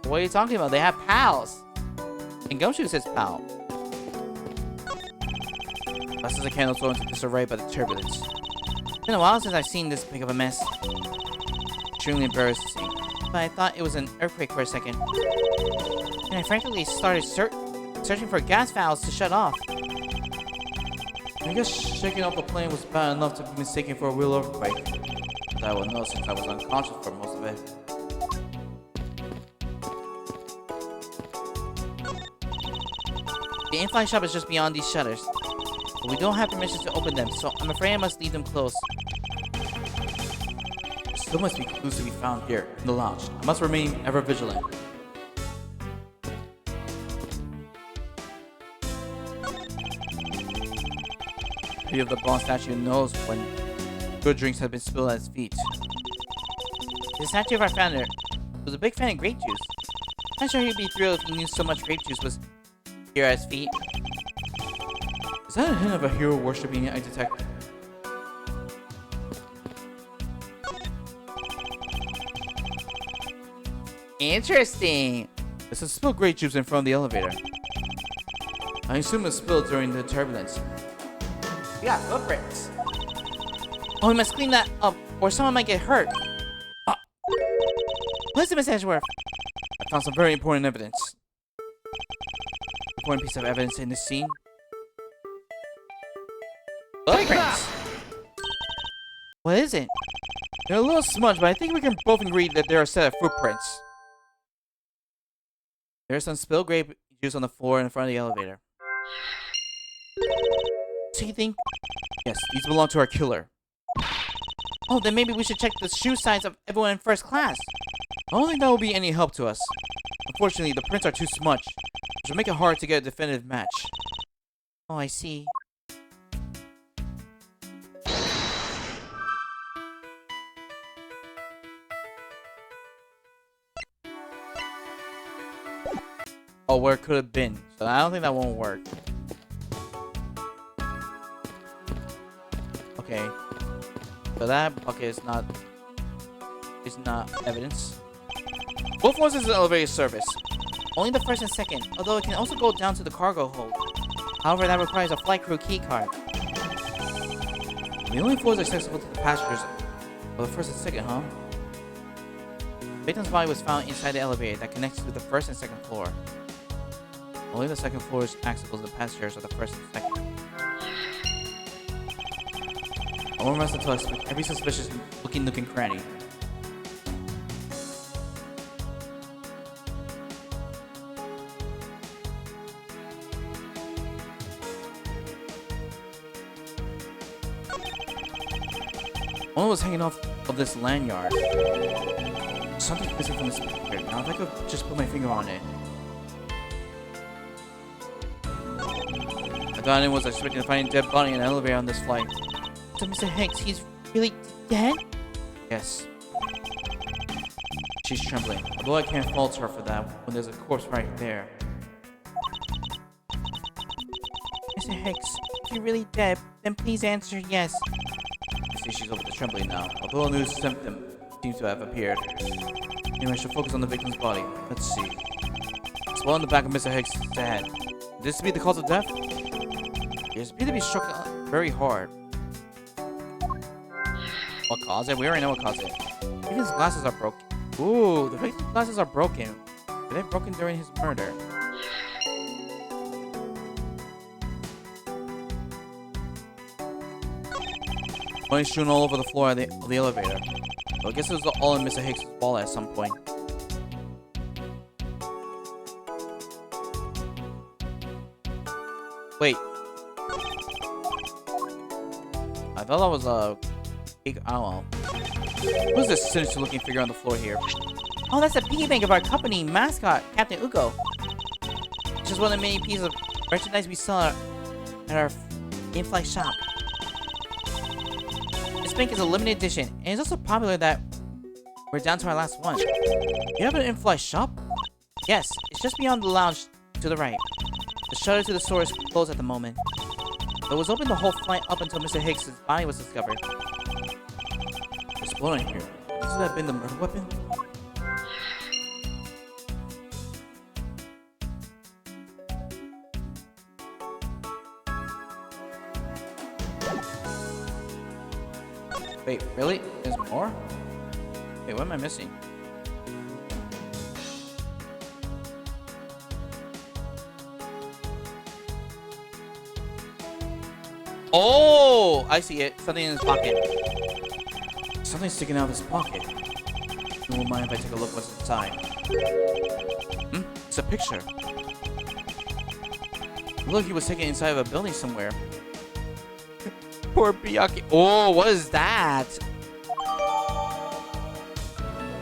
What are you talking about? They have pals! And Gumshoe says pal. Fast as a candle thrown into disarray by the turbulence. It's been a while since I've seen this big of a mess. Extremely embarrassing. But I thought it was an earthquake for a second. And I frankly started searching for gas valves to shut off. I guess shaking off the plane was bad enough to be mistaken for a real earthquake. But I would know since I was unconscious for most of it. The in-flight shop is just beyond these shutters. But we don't have permission to open them, so I'm afraid I must leave them closed. There still must be clues to be found here, in the lounge. I must remain ever vigilant. pity of the bronze statue knows when good drinks have been spilled at his feet. The statue of our founder was a big fan of grape juice. I'm sure he'd be thrilled if he knew so much grape juice was here at his feet. Is that a hint of a hero worshipping I detect? Interesting. There's a spilled grape juice in front of the elevator. I assume it was spilled during the turbulence. We got footprints. Oh, we must clean that up, or someone might get hurt. Listen, Miss Edgeworth. I found some very important evidence. Important piece of evidence in this scene. Footprints. What is it? They're a little smudged, but I think we can both agree that they're a set of footprints. There's some spilled grape juice on the floor in front of the elevator. So you think? Yes, these belong to our killer. Oh, then maybe we should check the shoe size of everyone in first class. I don't think that will be any help to us. Unfortunately, the prints are too smudged, which will make it hard to get a definitive match. Oh, I see. Oh, where it could have been. So I don't think that won't work. Okay. So that bucket is not evidence. Both floors is an elevator service. Only the first and second, although it can also go down to the cargo hold. However, that requires a flight crew key card. The only floors accessible to the passengers are the first and second, huh? The victim's body was found inside the elevator that connects to the first and second floor. Only the second floor is accessible to the passengers of the first and second. I won't rest until I inspect every suspicious looking nook and cranny. One was hanging off of this lanyard. Something's missing from this picture. Now if I could just put my finger on it. I thought anyone was expecting to find a dead body in an elevator on this flight. So Mr. Hicks, he's really dead? Yes. She's trembling, although I can't fault her for that when there's a corpse right there. Mr. Hicks, if you're really dead, then please answer yes. I see she's over the trembling now, although a new symptom seems to have appeared. Anyway, I should focus on the victim's body. Let's see. Swell in the back of Mr. Hicks' head. Could this be the cause of death? He appears to be struck very hard. What caused it? We already know what caused it. Even his glasses are broken. Ooh, the victim's glasses are broken. Were they broken during his murder? Money strewn all over the floor of the elevator. So I guess it was all in Mr. Hicks' wallet at some point. Wait. I thought that was a big owl. Who's this sinister looking figure on the floor here? Oh, that's the piggy bank of our company mascot, Captain Ugo. It's just one of the many pieces of merchandise we sell at our in-flight shop. This bank is a limited edition, and it's also popular that we're down to our last one. You have an in-flight shop? Yes, it's just beyond the lounge to the right. The shutter to the store is closed at the moment. It was open the whole flight up until Mr. Hicks' body was discovered. What's going on here? Could that have been the murder weapon? Wait, really? There's more? Wait, what am I missing? Oh, I see it. Something in his pocket. Something's sticking out of his pocket. You won't mind if I take a look what's inside. Hmm? It's a picture. Look, he was taken inside of a building somewhere. Poor Byakuya. Oh, what is that?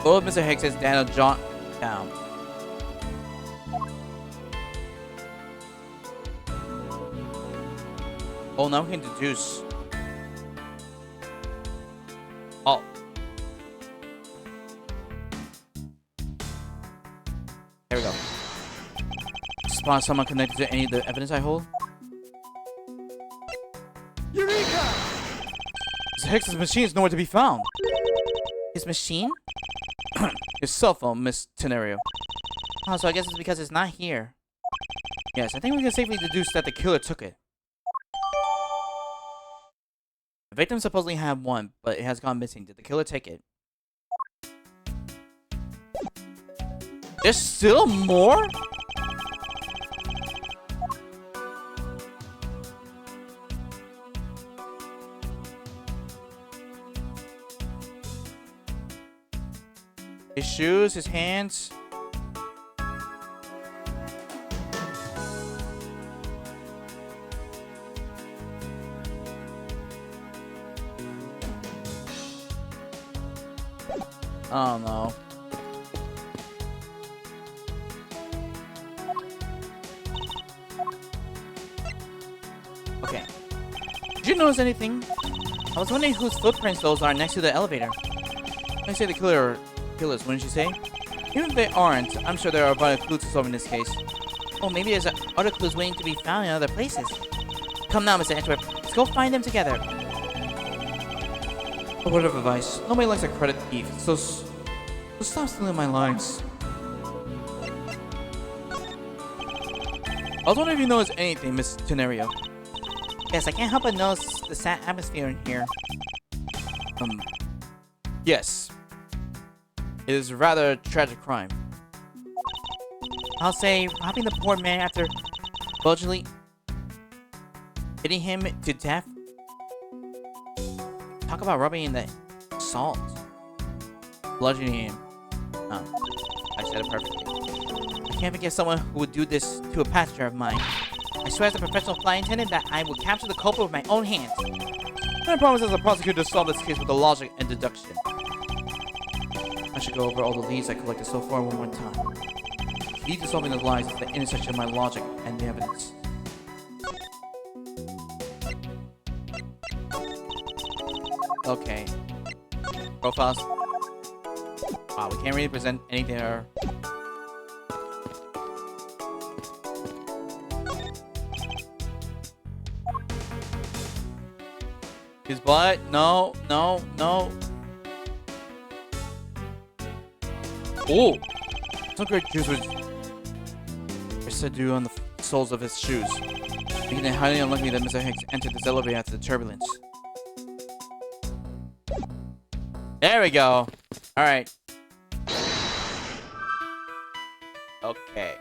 Oh, Mr. Hicks says Daniel John down. Oh, now we can deduce. Oh. There we go. Spot someone connected to any of the evidence I hold. Eureka! Hicks' machine is nowhere to be found. His machine? His cell phone, Miss Tenario. Oh, so I guess it's because it's not here. Yes, I think we can safely deduce that the killer took it. The victim supposedly had one, but it has gone missing. Did the killer take it? There's still more? His shoes, his hands. I don't know. Okay. Did you notice anything? I was wondering whose footprints those are next to the elevator. I say the killers, wouldn't you say? Even if they aren't, I'm sure there are other clues to solve in this case. Oh, maybe there's other clues waiting to be found in other places. Come now, Mr. Antwerp. Let's go find them together. A word of advice. Nobody likes a credit thief, so stop stealing my lines. I was wondering if you noticed anything, Miss Tenario. Yes, I can't help but notice the sad atmosphere in here. Yes. It is rather a tragic crime. I'll say, robbing the poor man after allegedly hitting him to death. Talk about rubbing in the salt. Bludgeoning him. Oh, I said it perfectly. I can't forget someone who would do this to a passenger of mine. I swear as a professional flight attendant that I will capture the culprit with my own hands. And I promise as a prosecutor to solve this case with the logic and deduction. I should go over all the leads I collected so far one more time. The key to solving the lies is the intersection of my logic and the evidence. Okay. Profiles. Wow, we can't really present anything there. His butt? No, no, no. Oh! Some great juice was residue on the soles of his shoes, making it highly unlikely that Mr. Hicks entered this elevator after the turbulence. There we go. Alright. Okay.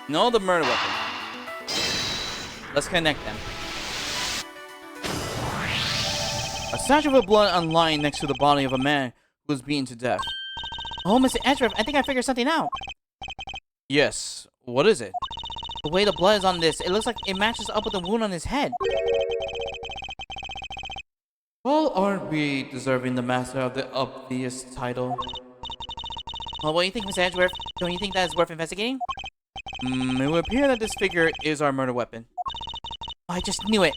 No, the murder weapon. Let's connect them. A statue of blood lying next to the body of a man who was beaten to death. Oh, Mr. Antwerp, I think I figured something out. Yes. What is it? The way the blood is on this, it looks like it matches up with the wound on his head. Well, aren't we deserving the master of the obvious title? Well, what do you think, Mr. Antwerp? Don't you think that is worth investigating? It would appear that this figure is our murder weapon. Oh, I just knew it.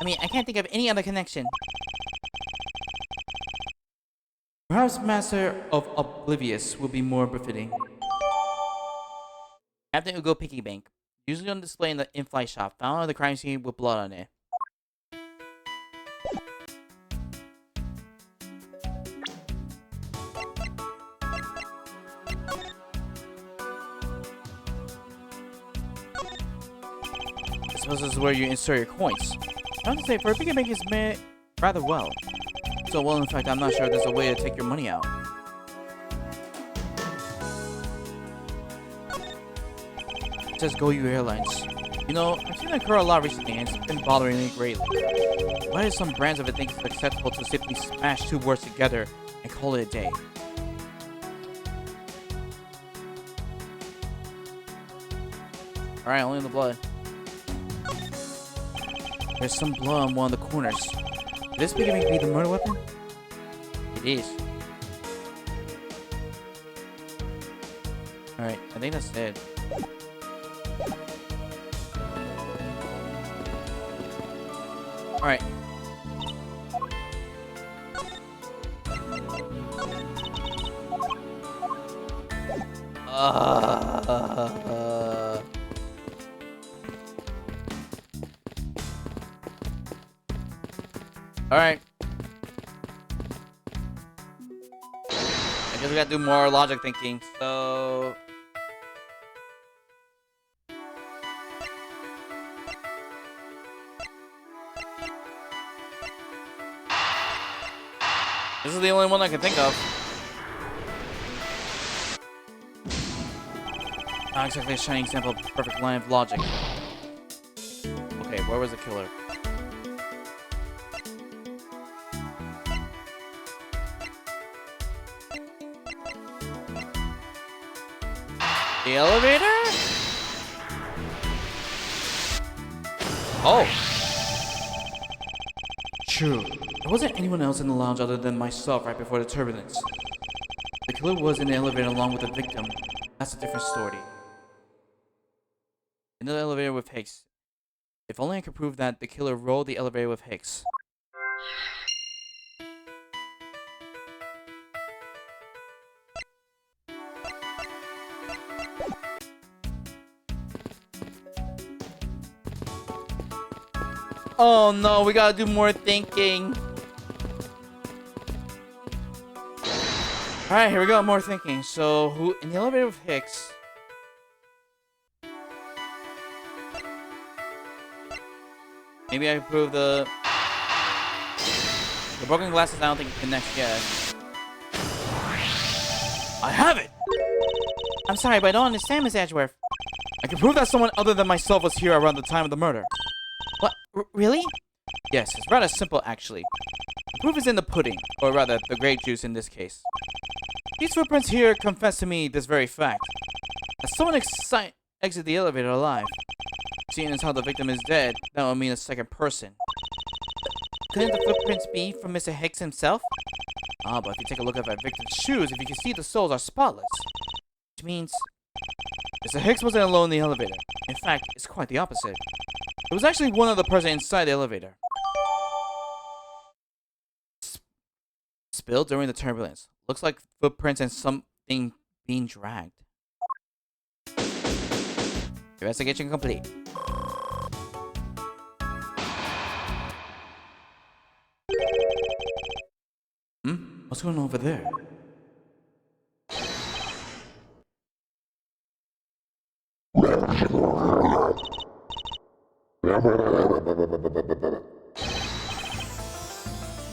I mean, I can't think of any other connection. Perhaps Master of Oblivious will be more befitting. Captain Ugo Piggy Bank. Usually on display in the in-flight shop. Found on the crime scene with blood on it. I suppose this is where you insert your coins. I have to say, for a piggy bank is made rather well. So well, in fact, I'm not sure there's a way to take your money out. It says Go You Airlines. You know, I've seen it occur a lot recently and it's been bothering me greatly. Why do some brands of it think it's acceptable to simply smash two words together and call it a day? Alright, only in the blood. There's some blood on one of the corners. Could this piggy bank be the murder weapon? Jeez. Alright, I think that's it. Alright. Alright. I guess we gotta do more logic thinking, so... This is the only one I can think of. Not exactly a shining example of perfect line of logic. Okay, where was the killer? The elevator? Oh. True. There wasn't anyone else in the lounge other than myself right before the turbulence. The killer was in the elevator along with the victim. That's a different story. In the elevator with Hicks. If only I could prove that the killer rode the elevator with Hicks. Oh no, we gotta do more thinking. Alright, here we go, more thinking. So, who in the elevator with Hicks? Maybe I can prove the broken glasses. I don't think it connects yet. I have it! I'm sorry, but I don't understand, Miss Edgeworth. I can prove that someone other than myself was here around the time of the murder. What? Really? Yes, it's rather simple, actually. The proof is in the pudding, or rather, the grape juice in this case. These footprints here confess to me this very fact. As someone exit the elevator alive, seeing as how the victim is dead, that would mean a second person. Couldn't the footprints be from Mr. Hicks himself? Ah, but if you take a look at that victim's shoes, if you can see the soles are spotless. Which means... Mr. Hicks wasn't alone in the elevator. In fact, it's quite the opposite. It was actually one other person inside the elevator. Spilled during the turbulence. Looks like footprints and something being dragged. Investigation complete. What's going on over there?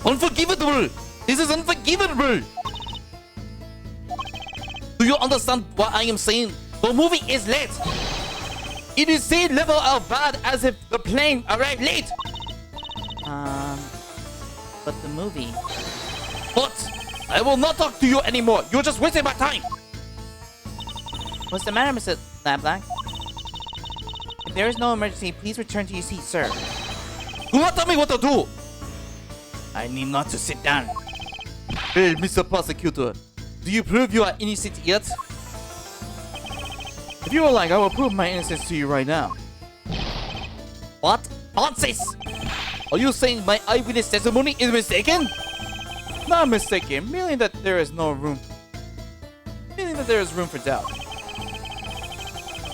Unforgivable! This is unforgivable! Do you understand what I am saying? The movie is late! It is the same level of bad as if the plane arrived late! But the movie... What? I will not talk to you anymore! You're just wasting my time! What's the matter, Mr. LeBlanc? If there is no emergency, please return to your seat, sir. Do not tell me what to do! I need not to sit down. Hey, Mr. Prosecutor. Do you prove you are innocent yet? If you would like, I will prove my innocence to you right now. What? Nonsense! Are you saying my eyewitness testimony is mistaken? Not mistaken, merely that there is room for doubt.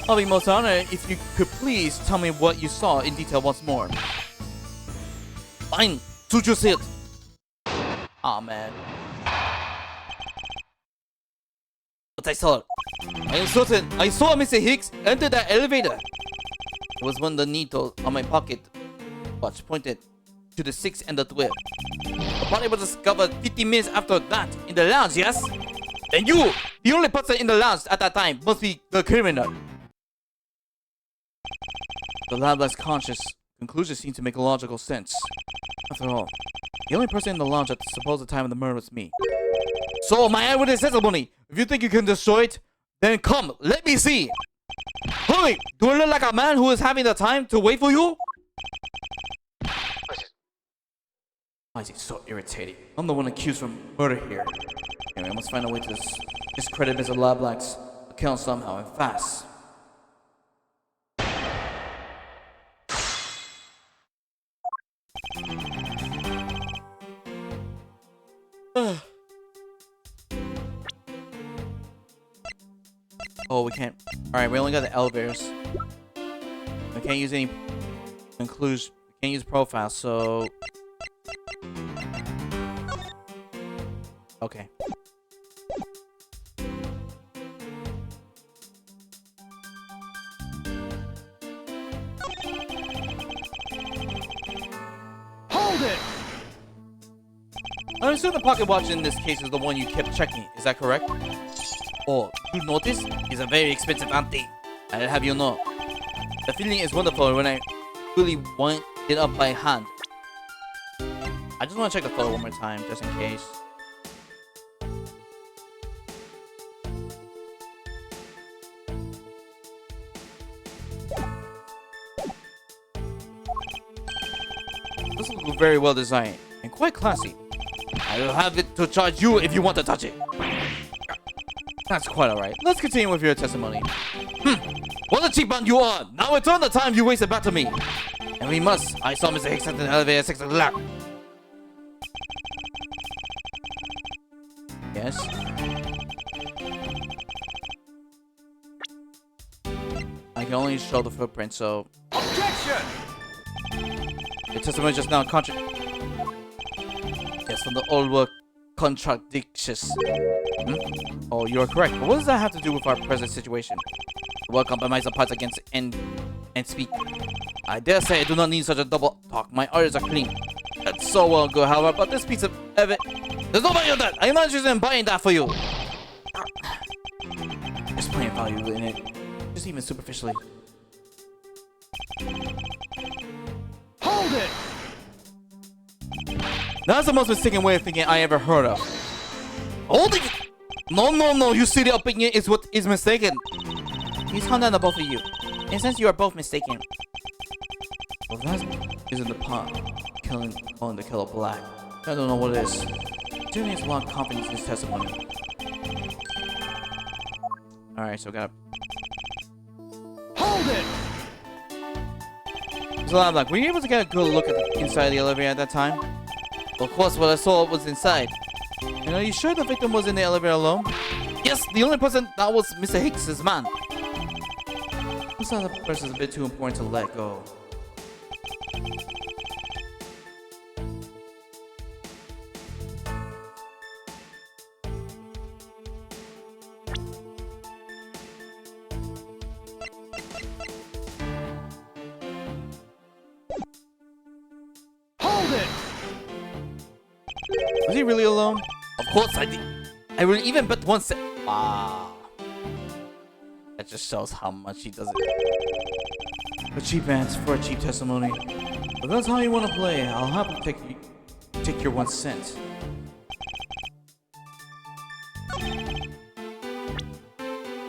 I'll be most honored if you could please tell me what you saw in detail once more. Fine, suit your seat. Aw, man. But I saw it. I am certain I saw Mr. Hicks enter that elevator. It was when the needle on my pocket watch pointed to the 6 and the 12. The body was discovered 15 minutes after that in the lounge, yes? Then you, the only person in the lounge at that time, must be the criminal. The labless conscious conclusion seemed to make logical sense. After all, the only person in the lounge at the supposed time of the murder was me. So, my eyewitness testimony, if you think you can destroy it, then come, let me see. Hurry, do I look like a man who is having the time to wait for you? Why is he so irritating? I'm the one accused of murder here. Anyway, I must find a way to discredit Mr. Lablack's account somehow and fast. Oh, we can't. Alright, we only got the elevators. We can't use any includes. We can't use profile, so. Okay. Hold it! I assume the pocket watch in this case is the one you kept checking. Is that correct? Oh, you notice? It's a very expensive ante. I'll have you know. The feeling is wonderful when I really wind it up by hand. I just want to check the photo one more time, just in case. This looks very well designed and quite classy. I will have it to charge you if you want to touch it. That's quite alright. Let's continue with your testimony. What a cheap man you are! Now return the time you wasted back to me! And we must. I saw Mr. Hicks at the elevator 6 o'clock. Yes? I can only show the footprint, so... Objection! Your testimony just now Yes, from the old work contradictions. Oh, you are correct. But what does that have to do with our present situation? Well, compromise the parts against and speak. I dare say I do not need such a double talk. My orders are clean. That's so well good, however, but this piece of there's no value in that. I'm not interested in buying that for you. There's plenty of value in it. Just even superficially. Hold it! That's the most mistaken way of thinking I ever heard of. Holding it! No. You see, the opinion is what is mistaken. He's calm down to both of you. In a sense, you are both mistaken. Well, that isn't the pot. Killing the killer black. I don't know what it is. Jimmy has a lot of confidence in his testimony. Alright, so we gotta... Hold it! So I'm like, were you able to get a good look at the inside of the elevator at that time? Well, of course, what I saw was inside. And are you sure the victim was in the elevator alone? Yes, the only person that was Mr. Hicks's man. This other person is a bit too important to let go. Hold it! Was he really alone? Of course I did. I will even bet one cent. Wow. That just shows how much he doesn't. A cheap answer for a cheap testimony. But that's how you want to play. I'll happily take your 1 cent.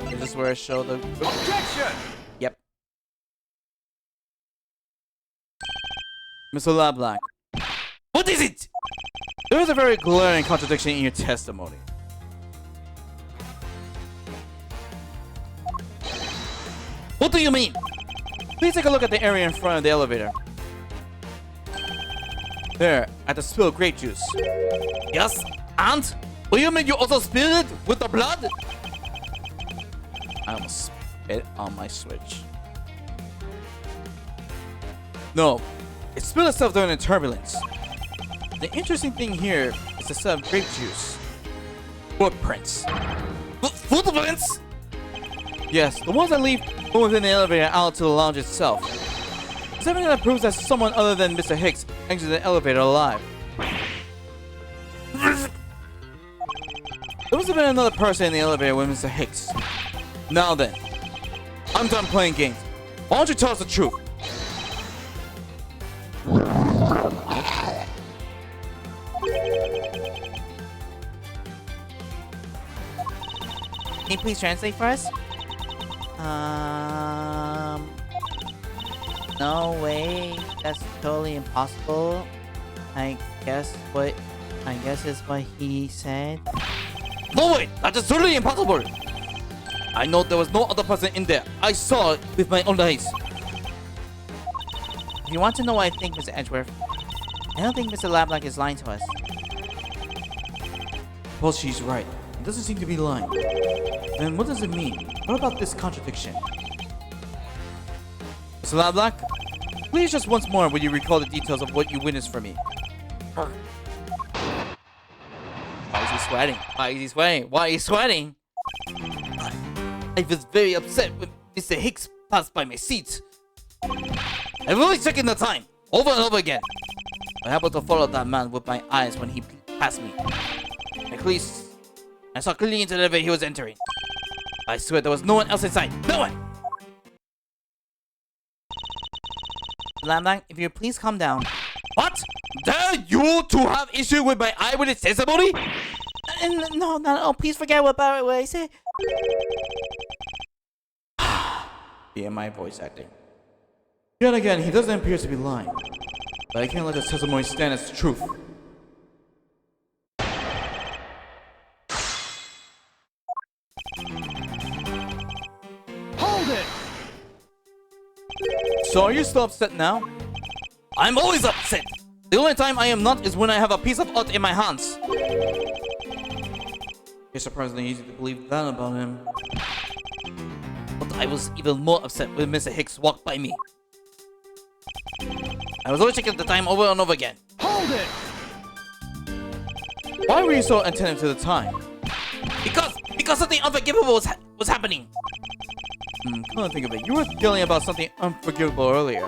Is this where I show the... Objection! Yep. Mr. Lablack. What is it? There is a very glaring contradiction in your testimony. What do you mean? Please take a look at the area in front of the elevator. There, at the spilled grape juice. Yes, and? What do you mean you also spilled it with the blood? I almost spit on my Switch. No, it spilled itself during the turbulence. The interesting thing here is the set of grape juice. Footprints. Footprints? Yes, the ones that leave from within the elevator out to the lounge itself. It's something that proves that someone other than Mr. Hicks exited the elevator alive. There must have been another person in the elevator with Mr. Hicks. Now then, I'm done playing games. Why don't you tell us the truth? Can you please translate for us? No way. That's totally impossible. I guess is what he said. No way! That is totally impossible! I know there was no other person in there. I saw it with my own eyes. If you want to know what I think, Mr. Edgeworth, I don't think Mr. Lablack is lying to us. Well, she's right. It doesn't seem to be lying. Then what does it mean? What about this contradiction? Mr. Lablack, please just once more will you recall the details of what you witnessed for me? Why is he sweating? Why is he sweating? Why is he sweating? I was very upset when Mr. Hicks passed by my seat. I've only checking the time, over and over again. I happened to follow that man with my eyes when he passed me. At least, I saw clearly into the elevator he was entering. I swear there was no one else inside. No one! Lablack, if you please calm down. What? Dare you to have issue with my eyewitness testimony? No, please forget what I said. Yeah, my voice acting. Yet again, he doesn't appear to be lying. But I can't let his testimony stand as truth. Hold it! So are you still upset now? I'm always upset! The only time I am not is when I have a piece of art in my hands. It's surprisingly easy to believe that about him. But I was even more upset when Mr. Hicks walked by me. I was always checking the time over and over again. Hold it! Why were you so attentive to the time? Because something unforgivable was happening. Come on, think of it. You were yelling about something unforgivable earlier.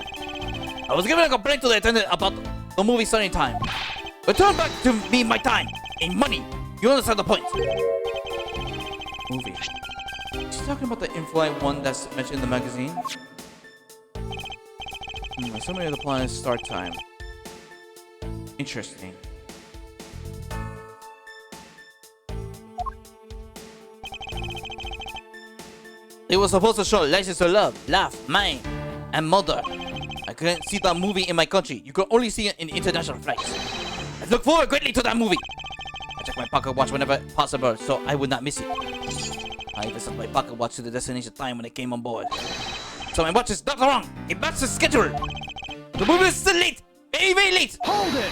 I was giving a complaint to the attendant about the movie starting time. Return back to me my time and money. You understand the point? Movie. She's talking about the in-flight one that's mentioned in the magazine. So many of the planets start time. Interesting. It was supposed to show License to Love, Laugh, Mine, and Mother. I couldn't see that movie in my country. You could only see it in international flights. I look forward greatly to that movie. I check my pocket watch whenever possible so I would not miss it. I even set my pocket watch to the destination time when I came on board. So my watch is not wrong. It matches the schedule. The movie is still late. Very, very late. Hold it!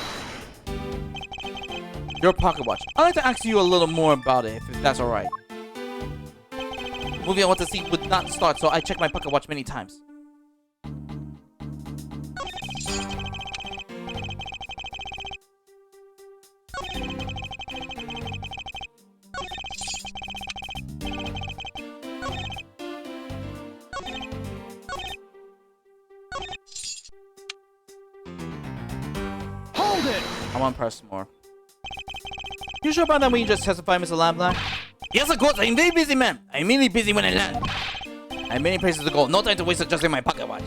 Your pocket watch. I'd like to ask you a little more about it, if that's alright. The movie I want to see would not start, so I checked my pocket watch many times. Hold it! I want to press more. You sure about that when you just testified, Mr. Lablack? Yes, of course. I'm very busy, ma'am. I'm really busy when I land. I have many places to go. No time to waste adjusting my pocket watch.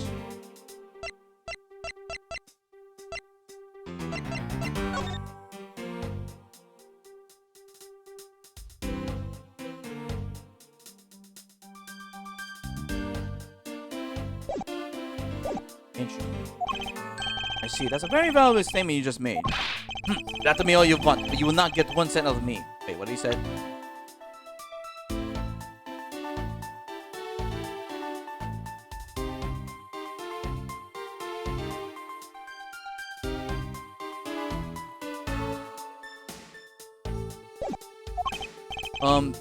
Interesting. I see. That's a very valuable statement you just made. That to me all you want, but you will not get 1 cent out of me. Wait, what did he say?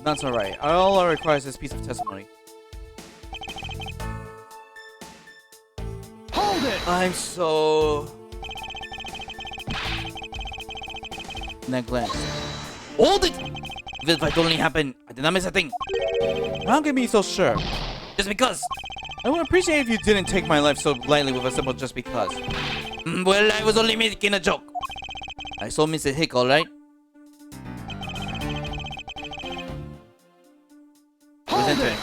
That's alright. All I require is this piece of testimony. Hold it! I'm so... neglect. Hold it! Even if it only happened, I did not miss a thing. How can you be so sure? Just because. I would appreciate if you didn't take my life so lightly with a simple just because. Well, I was only making a joke. I saw Mr. Hick, alright? Hold it!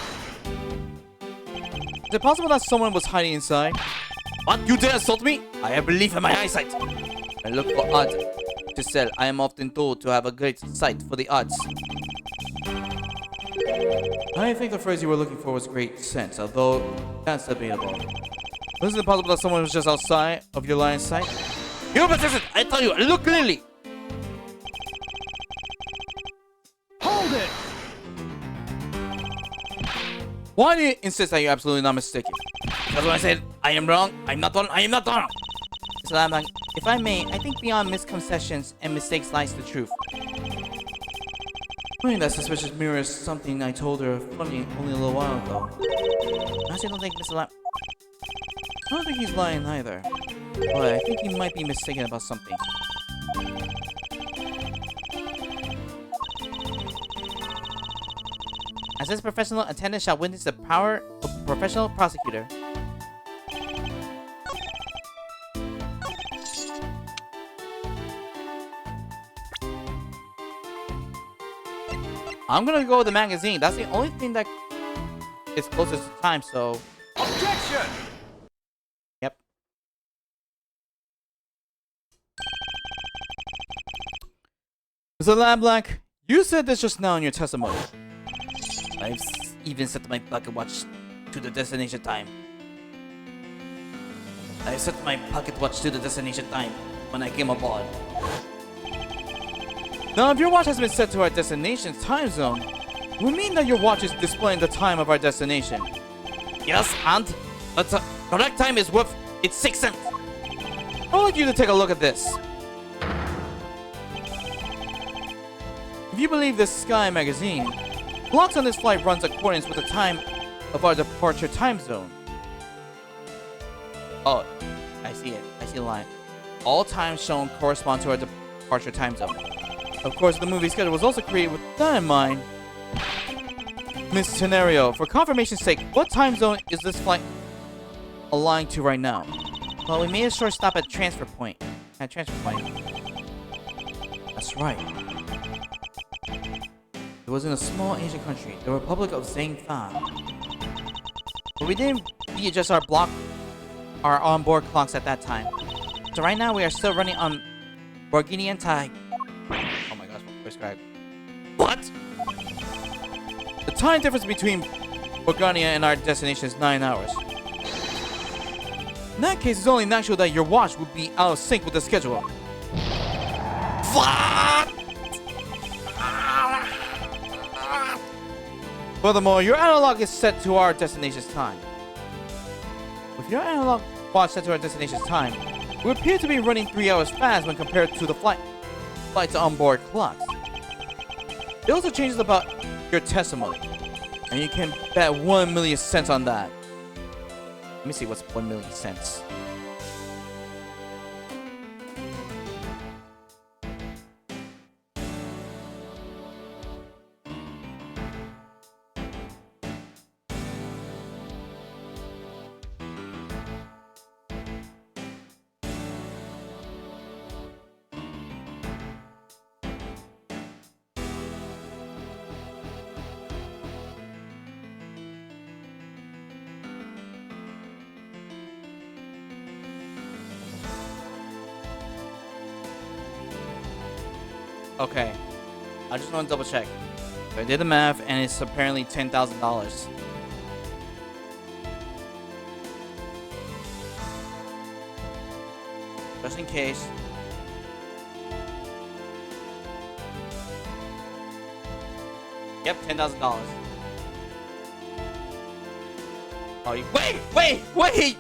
Is it possible that someone was hiding inside? What? You dare assault me? I have belief in my eyesight. I look for art to sell. I am often told to have a great sight for the arts. I think the phrase you were looking for was great sense, although that's debatable. Isn't it possible that someone was just outside of your line of sight? You're persistent. I tell you, look clearly. Hold it! Why do you insist that you're absolutely not mistaken? That's what I said. I am wrong. I'm not wrong. I am not wrong. Mr. LeBlanc, if I may, I think beyond misconceptions and mistakes lies the truth. Wearing that suspicious mirror is something I told her funny only a little while ago. I actually don't think Mr. LeBlanc... I don't think he's lying either. But I think he might be mistaken about something. As this professional attendant shall witness the power of a professional prosecutor. I'm gonna go with the magazine. That's the only thing that is closest to time, so... Objection! Yep. Mr. LeBlanc, you said this just now in your testimony. I've even set my pocket watch to the destination time. I set my pocket watch to the destination time when I came aboard. Now, if your watch has been set to our destination's time zone, it would mean that your watch is displaying the time of our destination. Yes, and the correct time is worth its 6 cents. I want you to take a look at this. If you believe this Sky magazine, clocks on this flight runs accordance with the time of our departure time zone. Oh, I see it. I see the line. All times shown correspond to our departure time zone. Of course, the movie schedule was also created with that in mind. Miss Tenario, for confirmation's sake, what time zone is this flight aligned to right now? Well, we made a short stop at transfer point. That's right. It was in a small Asian country, the Republic of Zhangfan. But we didn't readjust our onboard clocks at that time. So right now we are still running on Borginian time. Oh my gosh, prescribed. What? The time difference between Borgania and our destination is 9 hours. In that case, it's only natural that your watch would be out of sync with the schedule. What? Furthermore, your analog is set to our destination's time. With your analog watch set to our destination's time, we appear to be running 3 hours fast when compared to the flight's onboard clocks. It also changes about your testimony, and you can bet 1 million cents on that. Let me see what's 1 million cents. Okay, I just want to double check. So I did the math, and it's apparently $10,000. Just in case. Yep, $10,000. Oh, wait!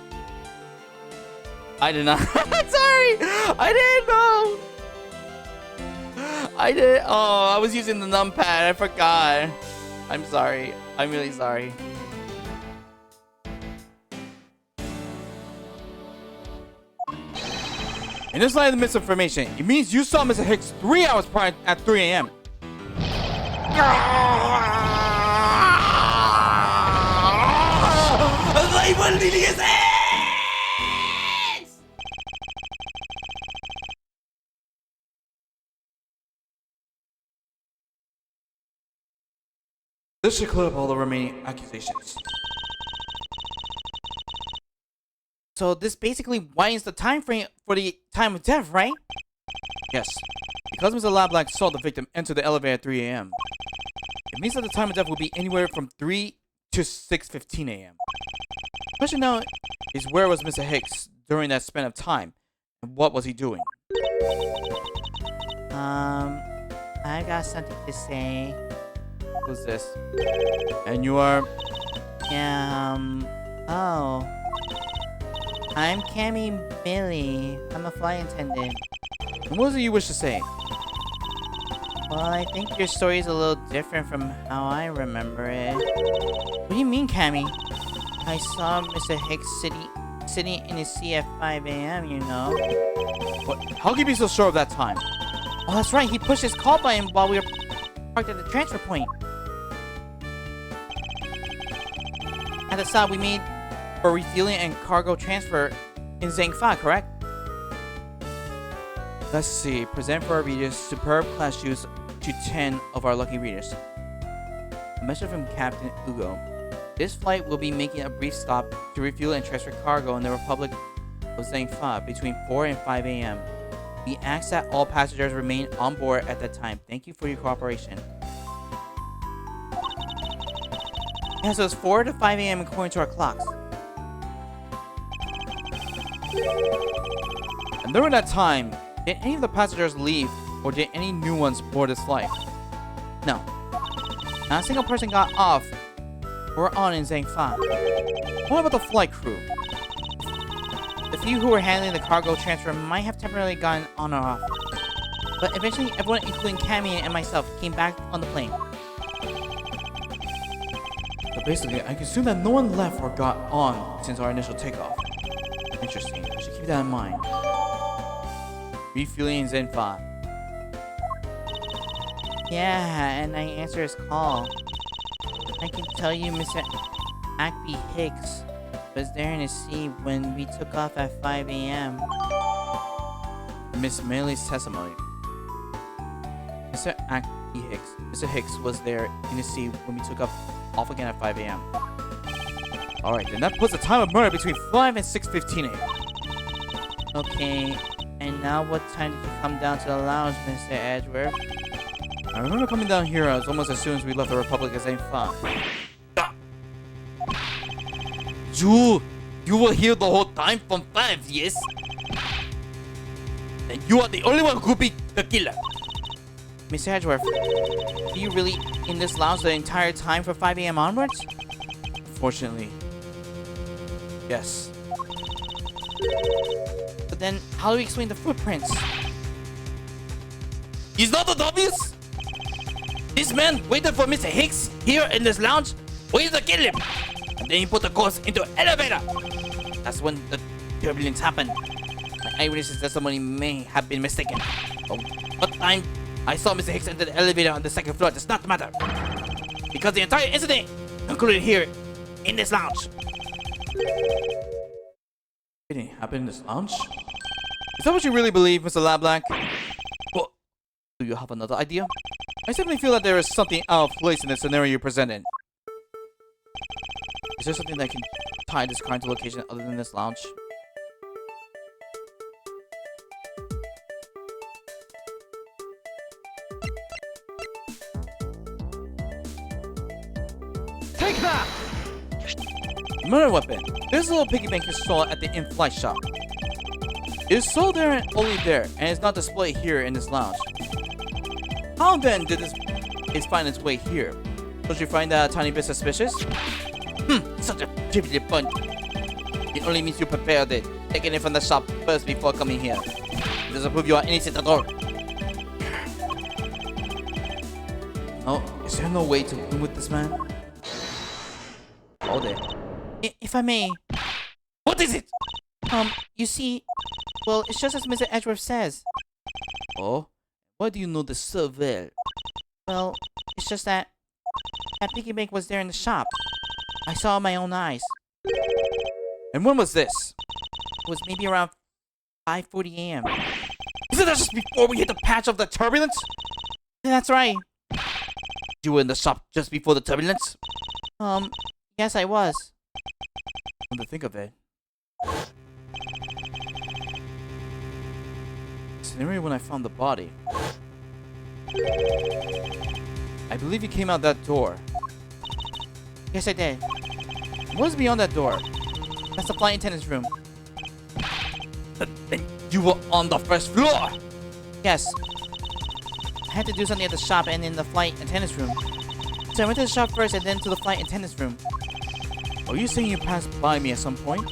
I did not. Sorry, I didn't know. I did. Oh, I was using the numpad. I forgot. I'm sorry. I'm really sorry. In this light of the misinformation, it means you saw Mr. Hicks 3 hours prior at 3 a.m. I was leaving his head! This should clear up all the remaining accusations. So this basically widens the time frame for the time of death, right? Yes. Because Mr. LeBlanc saw the victim enter the elevator at 3 a.m., it means that the time of death will be anywhere from 3 to 6:15 a.m. The question now is, where was Mr. Hicks during that span of time? And what was he doing? I got something to say. Who's this? And you are... Oh. I'm Cammy Billy. I'm a flight attendant. And what is it you wish to say? Well, I think your story is a little different from how I remember it. What do you mean, Cammy? I saw Mr. Hicks sitting in his seat at 5 a.m., you know. What? How can you be so sure of that time? Oh, that's right. He pushed his call button while we were parked at the transfer point. At the stop we made for refueling and cargo transfer in Zhangfa, correct? Let's see. Present for our readers superb class shoes to 10 of our lucky readers. A message from Captain Ugo. This flight will be making a brief stop to refuel and transfer cargo in the Republic of Zhangfa between 4 and 5 a.m. We ask that all passengers remain on board at that time. Thank you for your cooperation. Yeah, so it's 4 to 5 a.m. according to our clocks. And during that time, did any of the passengers leave or did any new ones board this flight? No. Not a single person got off or on in Zhangfa. What about the flight crew? The few who were handling the cargo transfer might have temporarily gotten on or off. But eventually everyone, including Cammy and myself, came back on the plane. So basically, I can assume that no one left or got on since our initial takeoff. Interesting. I should keep that in mind. Refueling Zenfa. Yeah, and I answered his call. I can tell you Mr. Acby Hicks was there in his seat when we took off at 5 a.m. Miss Maley's testimony. Mr. Acby Hicks. Mr. Hicks was there in his seat when we took off again at 5 a.m. Alright, then that puts the time of murder between 5 and 6:15 a.m. Okay, and now what time did you come down to the lounge, Mr. Edgeworth? I remember coming down here almost as soon as we left the Republic of Zenfa. You were here the whole time from 5, yes? And you are the only one who could be the killer. Mr. Edgeworth, were you really in this lounge the entire time from 5 a.m. onwards? Fortunately, yes. But then, how do we explain the footprints? Is not that obvious? This man waited for Mr. Hicks here in this lounge, waited to kill him. And then he put the ghost into an elevator. That's when the turbulence happened. My eyewitness testimony may have been mistaken. But what time I saw Mr. Hicks enter the elevator on the second floor does not matter. Because the entire incident concluded here in this lounge. It didn't happen in this lounge? Is that what you really believe, Mr. Lablack? Well, do you have another idea? I simply feel that there is something out of place in the scenario you presented. Is there something that can tie this crime to location other than this lounge? Take that! Murder weapon. This little piggy bank is sold at the in-flight shop. It is sold there and only there, and is not displayed here in this lounge. How then did it find its way here? Don't you find that a tiny bit suspicious? Such a trivial point. It only means you prepared it, taking it from the shop first before coming here. It doesn't prove you are innocent at all. No, is there no way to win with this man? Hold it. If I may, What is it? you see, well, it's just as Mr. Edgeworth says. Oh? Why do you know this so well? Well, it's just that piggy bank was there in the shop. I saw it with my own eyes. And when was this? It was maybe around 5:40 a.m. Isn't that just before we hit the patch of the turbulence? That's right. You were in the shop just before the turbulence? Yes, I was. Come to think of it. Scenario when I found the body. I believe you came out that door. Yes, I did. What is beyond that door? That's the flight attendant's room. Then You were on the first floor! Yes. I had to do something at the shop and in the flight attendant's room. So I went to the shop first and then to the flight attendant's room. Are you saying you passed by me at some point?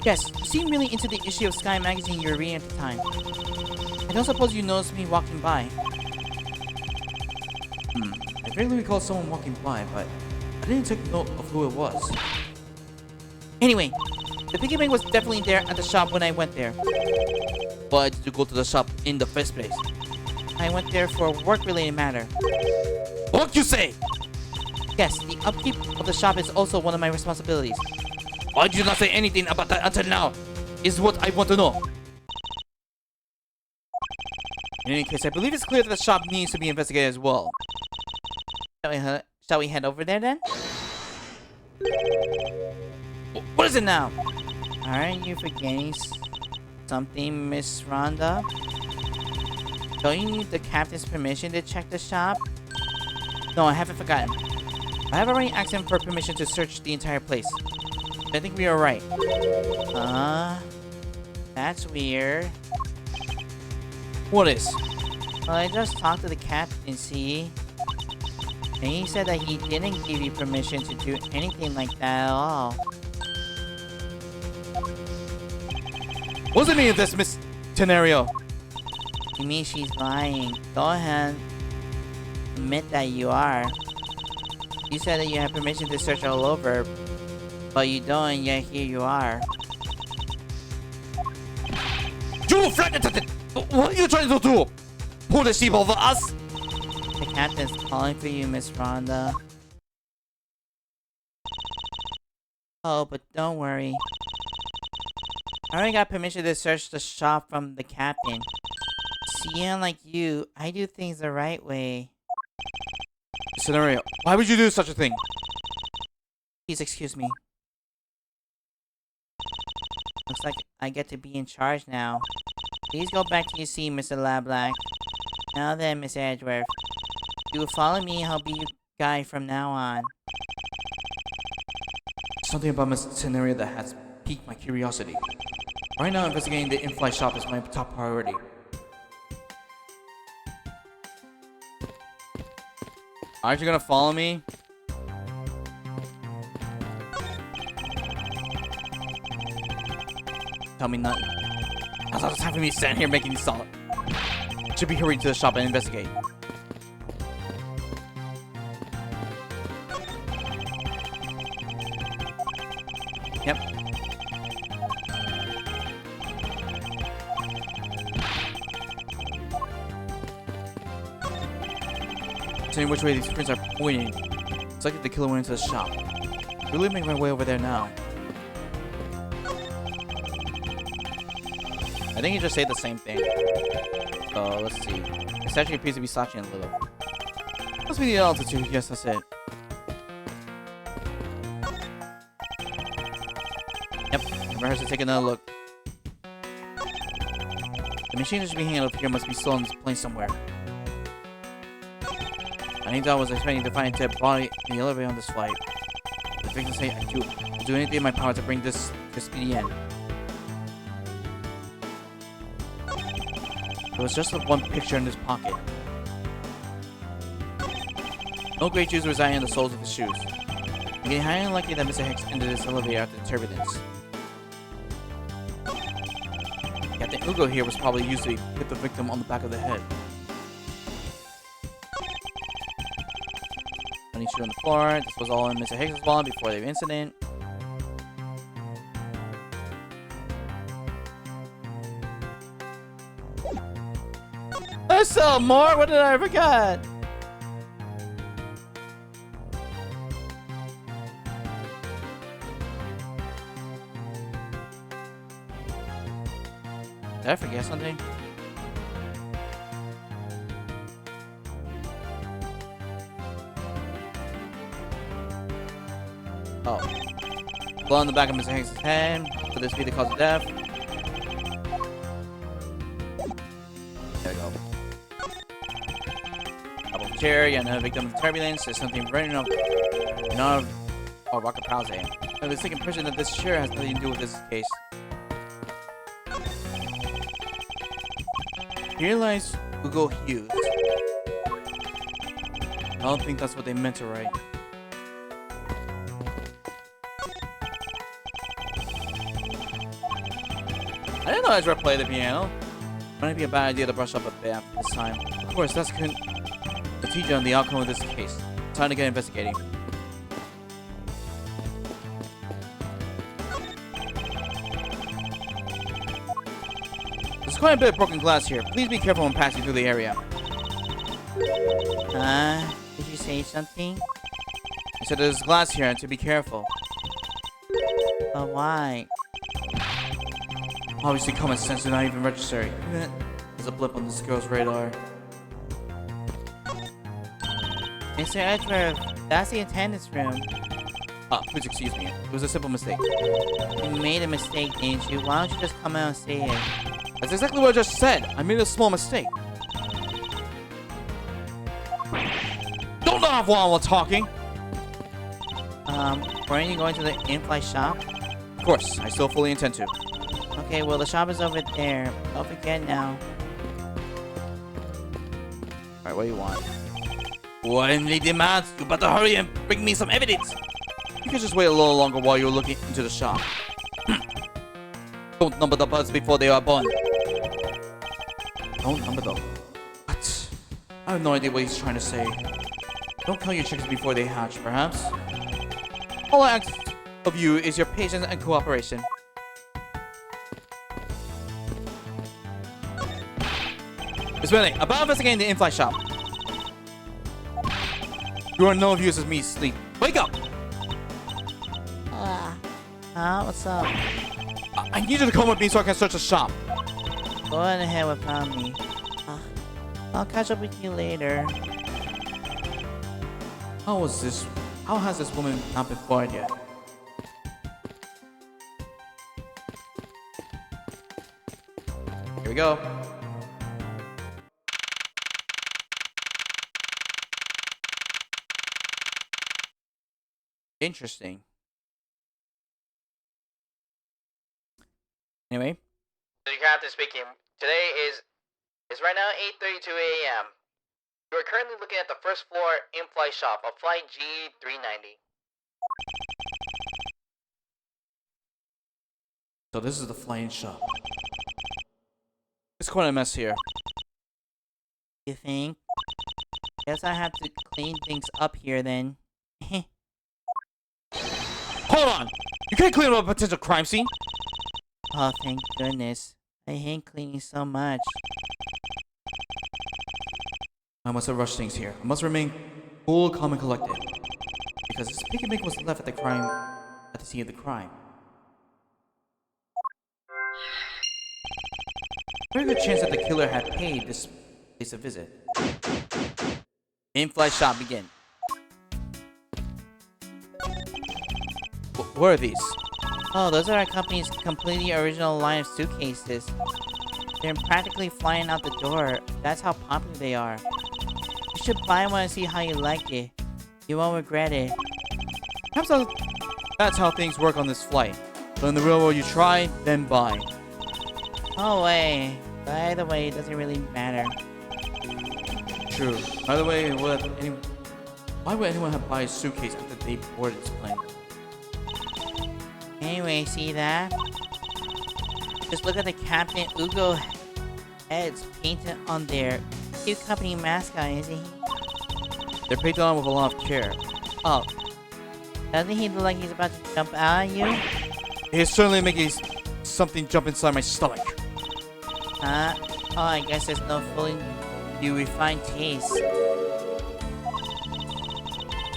Yes, you seemed really into the issue of Sky magazine you were reading at the time. I don't suppose you noticed me walking by. I vaguely recall someone walking by, but I didn't take note of who it was. Anyway, the piggy bank was definitely there at the shop when I went there. Why did you go to the shop in the first place? I went there for a work-related matter. What you say? Yes, the upkeep of the shop is also one of my responsibilities. Why did you not say anything about that until now? Is what I want to know. In any case, I believe it's clear that the shop needs to be investigated as well. Shall we head over there then? What is it now? Aren't you forgetting something, Miss Rhonda? Don't you need the captain's permission to check the shop? No, I haven't forgotten. I have already asked him for permission to search the entire place. I think we are right. That's weird. What is? Well, I just talked to the captain, see? And he said that he didn't give you permission to do anything like that at all. What's the meaning of this, Miss Tenario? You mean she's lying? Go ahead. Admit that you are. You said that you have permission to search all over, but you don't, and yet here you are. You flight attendant! What are you trying to do? Pull the sheep over us? The captain's calling for you, Miss Rhonda. Oh, but don't worry. I already got permission to search the shop from the captain. See, unlike you, I do things the right way. Scenario, why would you do such a thing? Please excuse me. Looks like I get to be in charge now. Please go back to your seat, Mr. Lablack. Now then, Miss Edgeworth. You will follow me, I'll be your guide from now on. Something about Miss Scenario that has piqued my curiosity. Right now, investigating the in-flight shop is my top priority. Aren't you gonna follow me? Tell me nothing. How's all the time for me standing here making these solid? Should be hurrying to the shop and investigate. Yep. Seeing which way these prints are pointing. It's like the killer went into the shop. Really making my way over there now. I think he just said the same thing. So let's see. It actually appears to be Sachi and Lilo. Must be the altitude. Yes, that's it. Yep. Remember her to take another look. The machine that should be hanging up here must be still on this plane somewhere. I think I was expecting to find a dead body in the elevator on this flight. The victim say I'll do anything in my power to bring this to a speedy end. There was just the one picture in his pocket. No great Jews residing in the soles of the shoes. It's getting highly unlikely that Mr. Hicks entered this elevator after the turbulence. Captain Ugo here was probably used to hit the victim on the back of the head. Money shoe on the floor. This was all in Mr. Hicks' wallet before the incident. There's some more! What did I forget? Did I forget something? Oh. Blow on the back of Mr. Hanks' head. Could this be the cause of death? There we go. Double chair, yeah, another victim of turbulence. There's something running up. None of. Oh, Rocket Pause. There's the impression that this chair has nothing to do with this case. Realize Google Hughes. I don't think that's what they meant to write. I didn't know Ezra played the piano. Might be a bad idea to brush up a bit after this time. Of course, that's couldn't teach you on the outcome of this case. Time to get investigating. There's quite a bit of broken glass here. Please be careful when passing through the area. Did you say something? I said there's glass here and to be careful. But why? Obviously common sense did not even register. There's a blip on this girl's radar. Mr. Edgeworth, that's the attendance room. Please excuse me. It was a simple mistake. You made a mistake, didn't you? Why don't you just come out and say it? That's exactly what I just said. I made a small mistake. Don't laugh while I'm talking. Weren't you going to the in-flight shop? Of course, I still fully intend to. Okay, well the shop is over there. Don't forget now. Alright, what do you want? What in the demands? You better hurry and bring me some evidence. You can just wait a little longer while you're looking into the shop. Don't number the birds before they are born. Don't number them. What? I have no idea what he's trying to say. Don't count your chickens before they hatch, perhaps? All I ask of you is your patience and cooperation. Miss Bentley, about investigating the in-flight shop. You are no use as me sleep. Wake up! What's up? I need you to come with me so I can search the shop. Go ahead without me. I'll catch up with you later. How has this woman not been fired yet? Here we go. Interesting. Anyway. The captain speaking. Today is right now 8:32 a.m. You are currently looking at the first floor in-flight shop of flight G390. So this is the flying shop. It's quite a mess here. You think? Guess I have to clean things up here then. Hold on! You can't clean up a potential crime scene! Oh, thank goodness. I hate cleaning so much. I must have rushed things here. I must remain cool, calm, and collected. Because this picky make was left at the scene of the crime. Very good chance that the killer had paid this place a visit. In-flight shop begin. What are these? Oh, those are our company's completely original line of suitcases. They're practically flying out the door. That's how popular they are. You should buy one and see how you like it. You won't regret it. Perhaps that's how things work on this flight. But in the real world, you try, then buy. Oh, wait. By the way, it doesn't really matter. True. By the way, why would anyone have buy a suitcase after they boarded this plane? Anyway, see that? Just look at the Captain Ugo heads painted on their cute company mascot, isn't he? They're painted on with a lot of care. Oh. Doesn't he look like he's about to jump out at you? It's certainly making something jump inside my stomach. Huh? Oh, I guess there's no fooling you refined taste.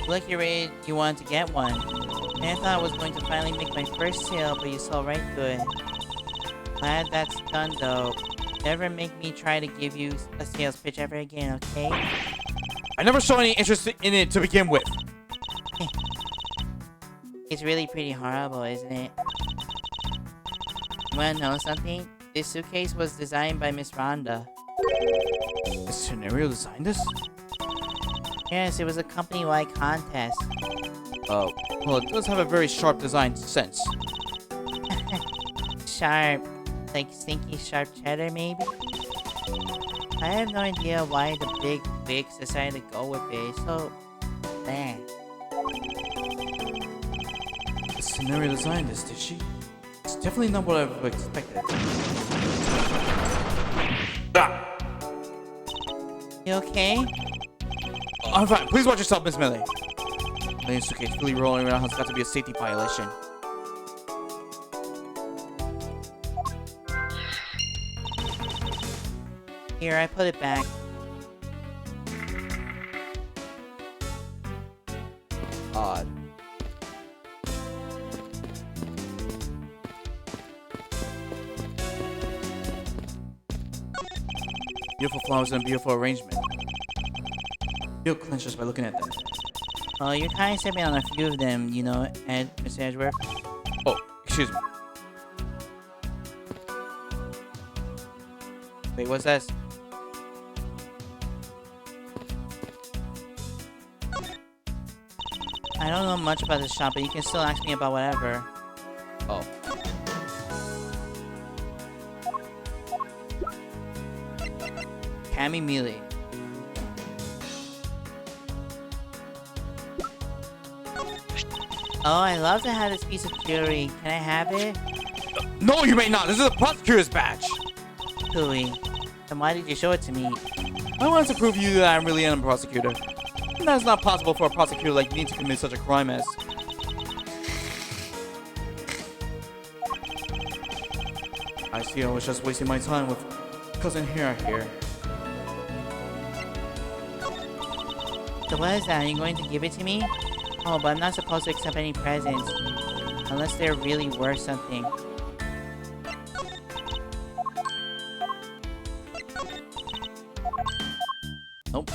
Look, you wanted to get one. And I thought I was going to finally make my first sale, but you saw right through it. Glad that's done though. Never make me try to give you a sales pitch ever again, okay? I never saw any interest in it to begin with. It's really pretty horrible, isn't it? You wanna know something? This suitcase was designed by Miss Rhonda. This scenario designed this? Yes, it was a company-wide contest. Oh, well, it does have a very sharp design sense. Sharp. Like stinky sharp cheddar, maybe? I have no idea why the big wigs decided to go with it. So bad. The scenario designed this, did she? It's definitely not what I expected. Ah! You okay? I'm fine. Please watch yourself, Miss Millie. The suitcase really rolling around has got to be a safety violation. Here, I put it back. Odd. Beautiful flowers and a beautiful arrangement. Feel clenched just by looking at them. Oh, you're kind of stepping on a few of them, you know, Mr. Edgeworth. Oh, excuse me. Wait, what's this? I don't know much about the shop, but you can still ask me about whatever. Oh. Cammy Mealy. Oh, I love to have this piece of jewelry. Can I have it? No, you may not. This is a prosecutor's badge. Hooey. Then why did you show it to me? I wanted to prove to you that I really am a prosecutor. And that it's not possible for a prosecutor like me to commit such a crime as. I see I was just wasting my time with Cousin Hera here. So what is that? Are you going to give it to me? Oh, but I'm not supposed to accept any presents. Unless they're really worth something. Nope.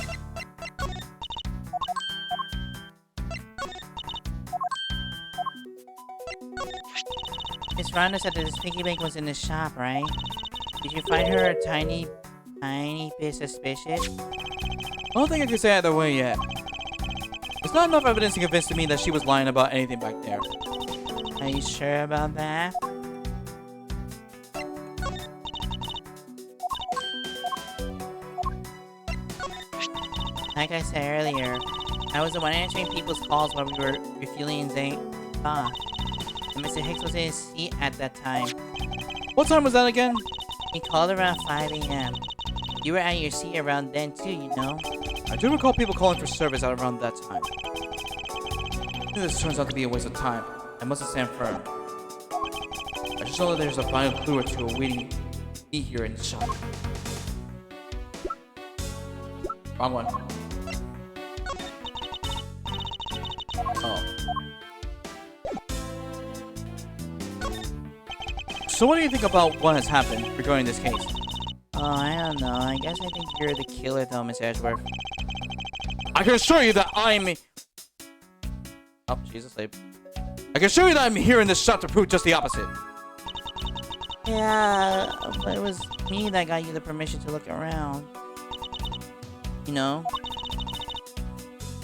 Miss Rhonda said that this piggy bank was in the shop, right? Did you find her a tiny bit suspicious? I don't think I can say either way yet. There's not enough evidence to convince me that she was lying about anything back there. Are you sure about that? Like I said earlier, I was the one answering people's calls while we were refueling Zane. And Mr. Hicks was in his seat at that time. What time was that again? He called around 5 a.m. You were at your seat around then too, you know? I do recall people calling for service at around that time. This turns out to be a waste of time. I must stand firm. I just know that there's a final clue or two awaiting me here in the shop. Wrong one. Oh. So what do you think about what has happened regarding this case? Oh, I don't know. I guess I think you're the killer though, Miss Edgeworth. I can assure you that I'm... Oh, Jesus. I can assure you that I'm here in this shop to prove just the opposite. Yeah, but it was me that got you the permission to look around. You know?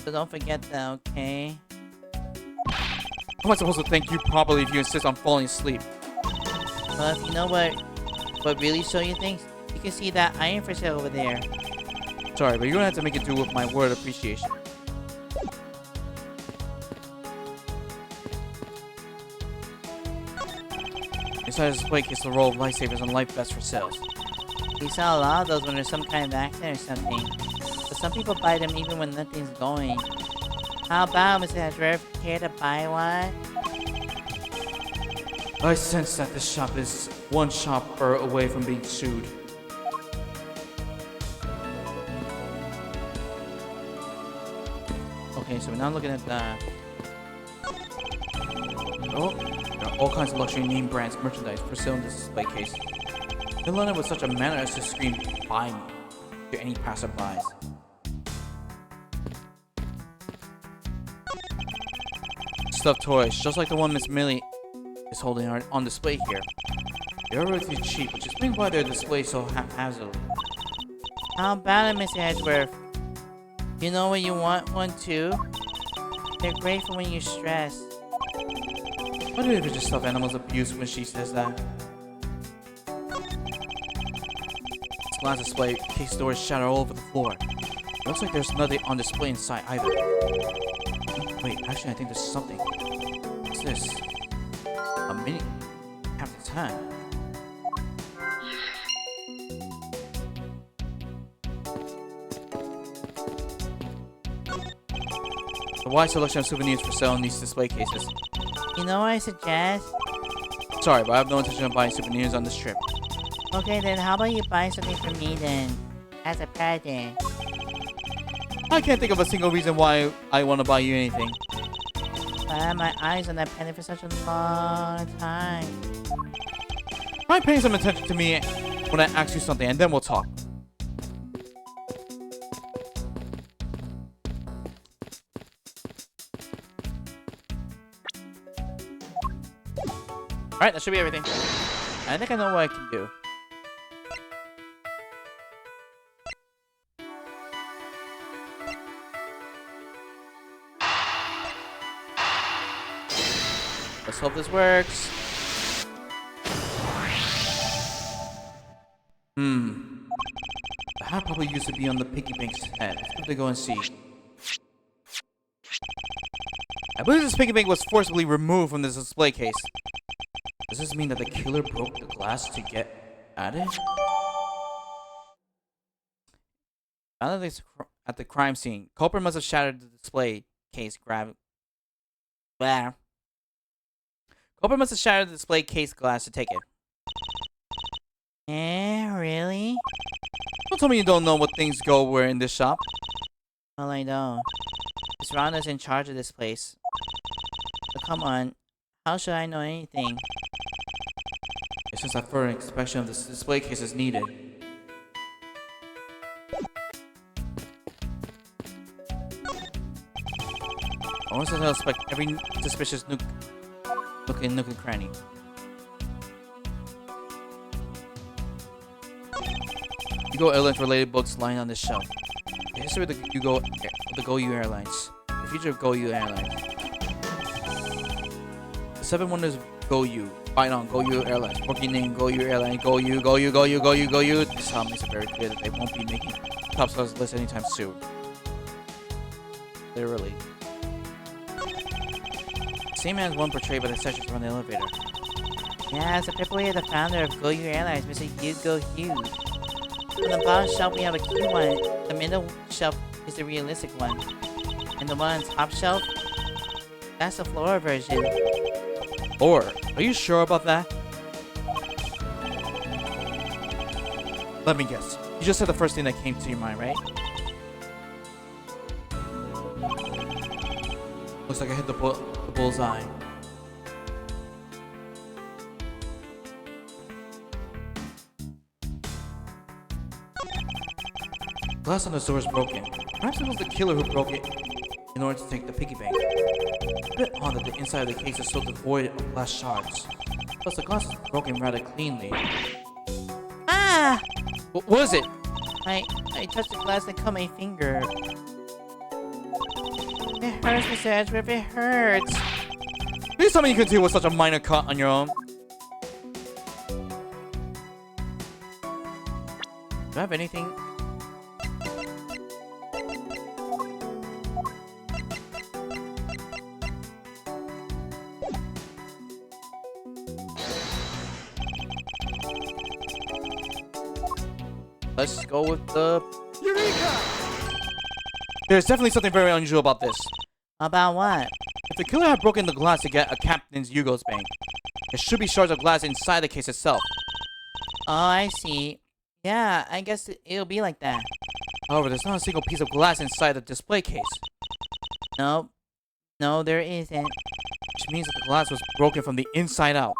So don't forget that, okay? How am I supposed to thank you properly if you insist on falling asleep? Well, if you know what really show you things, you can see that iron for sale over there. Sorry, but you're gonna have to make it do with my word of appreciation. Inside this display case, the roll of lightsabers and life vests for sales. We saw a lot of those when there's some kind of accident or something. But some people buy them even when nothing's going. How about, Mr. Edgeworth? Care to buy one? I sense that this shop is one shop away from being sued. Okay, so we're now looking at the... Oh, there are all kinds of luxury name brands merchandise for sale in this display case. In London with such a manner as to scream, "Buy me," to any passerbys. Stuffed toys, just like the one Miss Millie is holding on display here. They're relatively cheap, which explains why they're displayed so haphazardly. How about it, Mr. Edgeworth? You know when you want one too? They're great for when you're stressed. Why do they just stuffed animals abuse when she says that? glass display case doors shatter all over the floor. It looks like there's nothing on display inside either. Wait, actually I think there's something. What's this? A mini captain's hat. A wide selection of souvenirs for sale in these display cases. You know what I suggest? Sorry, but I have no intention of buying souvenirs on this trip. Okay, then how about you buy something for me then? As a present. I can't think of a single reason why I want to buy you anything. I had my eyes on that penny for such a long time. Try paying some attention to me when I ask you something, and then we'll talk. Alright, that should be everything. I think I know what I can do. Let's hope this works. The hat probably used to be on the piggy bank's head. Let's have to go and see. I believe this piggy bank was forcibly removed from this display case. Does this mean that the killer broke the glass to get at it? Found at the crime scene. Culprit must have shattered the display case Culprit must have shattered the display case glass to take it. Really? Don't tell me you don't know what things go where in this shop. Well, I don't. Miss Rhonda's in charge of this place. But come on, how should I know anything? It's just that further inspection of this display case is needed. I want to inspect every suspicious nook and cranny. Yugo Airlines related books lying on this shelf. The history of the Go-You Airlines. The future of Go-You Airlines. The 7 Wonders of Go-You. Right on, Go-You Airlines. Working name, Go-You Airlines. Go-You, Go-You, Go-You, Go-You, Go-You. This how makes it very clear that they won't be making top stars list anytime soon. Literally. Same as one portrayed by the sessions around the elevator. Yeah, it's a Pipoli of the founder of Go-You Airlines, Mr. Yugo Hughes. On the bottom shelf we have a cute one. The middle shelf is the realistic one. And the one on top shelf, that's the floor version. Or, are you sure about that? Let me guess. You just said the first thing that came to your mind, right? Looks like I hit the bullseye. Glass on the door is broken. Perhaps it was the killer who broke it in order to take the piggy bank. It's a bit odd that the inside of the case is so devoid of glass shards. Plus, the glass is broken rather cleanly. Ah! What is it? I touched the glass and cut my finger. It hurts, Mr. Edgeworth, it hurts. Please tell me you can deal with such a minor cut on your own. Do I have anything? Let's go with the... Eureka! There's definitely something very unusual about this. About what? If the killer had broken the glass to get a Captain's Yugo's bank, there should be shards of glass inside the case itself. Oh, I see. Yeah, I guess it'll be like that. However, there's not a single piece of glass inside the display case, Nope. No, there isn't. which means that the glass was broken from the inside out.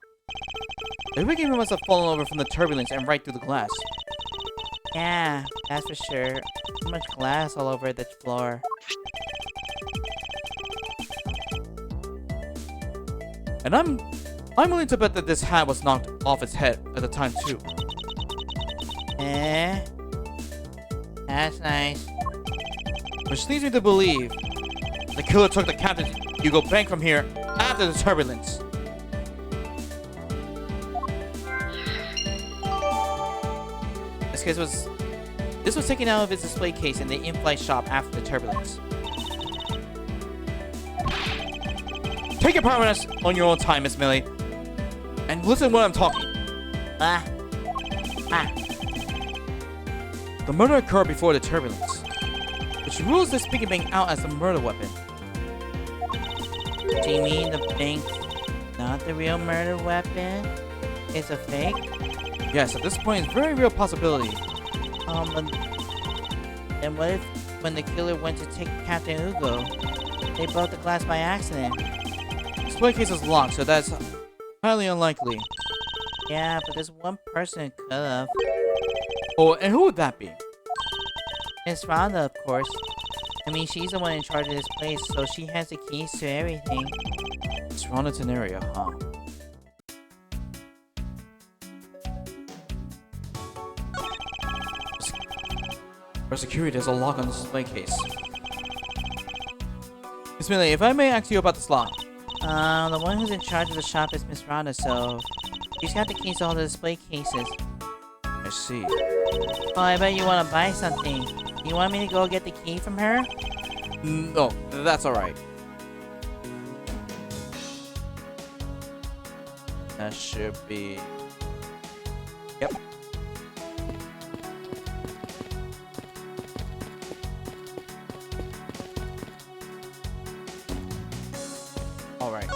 The wicked must have fallen over from the turbulence and right through the glass. Yeah, that's for sure. Too much glass all over the floor. And I'm willing to bet that this hat was knocked off its head at the time too. That's nice. Which leads me to believe the killer took the Captain's Yugo bank from here after the turbulence. This was taken out of its display case in the in-flight shop after the turbulence. Take your progress on your own time, Miss Millie. And listen when I'm talking. Ah. The murder occurred before the turbulence, which rules this piggy bank out as a murder weapon. Do you mean the bank's not the real murder weapon? It's a fake? Yes, at this point, it's a very real possibility. Then what if when the killer went to take Captain Ugo, they broke the glass by accident? The display case is locked, so that's highly unlikely. Yeah, but there's one person who could have. Oh, and who would that be? Miss Rhonda, of course. I mean, she's the one in charge of this place, so she has the keys to everything. It's Rhonda Tenaria, huh? For security, there's a lock on the display case. Miss Millie, if I may ask you about this lock. The one who's in charge of the shop is Miss Rhonda, so she's got the keys to all the display cases. I see. Oh, I bet you want to buy something. You want me to go get the key from her? No, that's alright. That should be... Yep. Alright.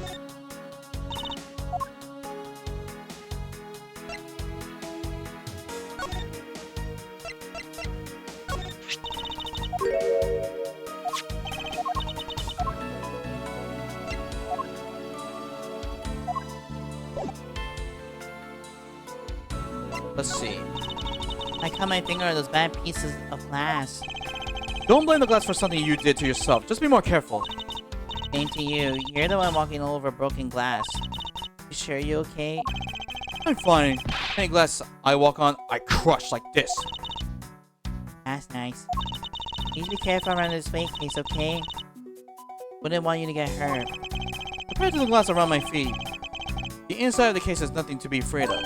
Let's see. I cut my finger on those bad pieces of glass. Don't blame the glass for something you did to yourself. Just be more careful. Same to you. You're the one walking all over broken glass. You sure you okay? I'm fine. Any glass I walk on, I crush like this. That's nice. Please be careful around this display case, okay? Wouldn't want you to get hurt. Compared to the glass around my feet, the inside of the case has nothing to be afraid of.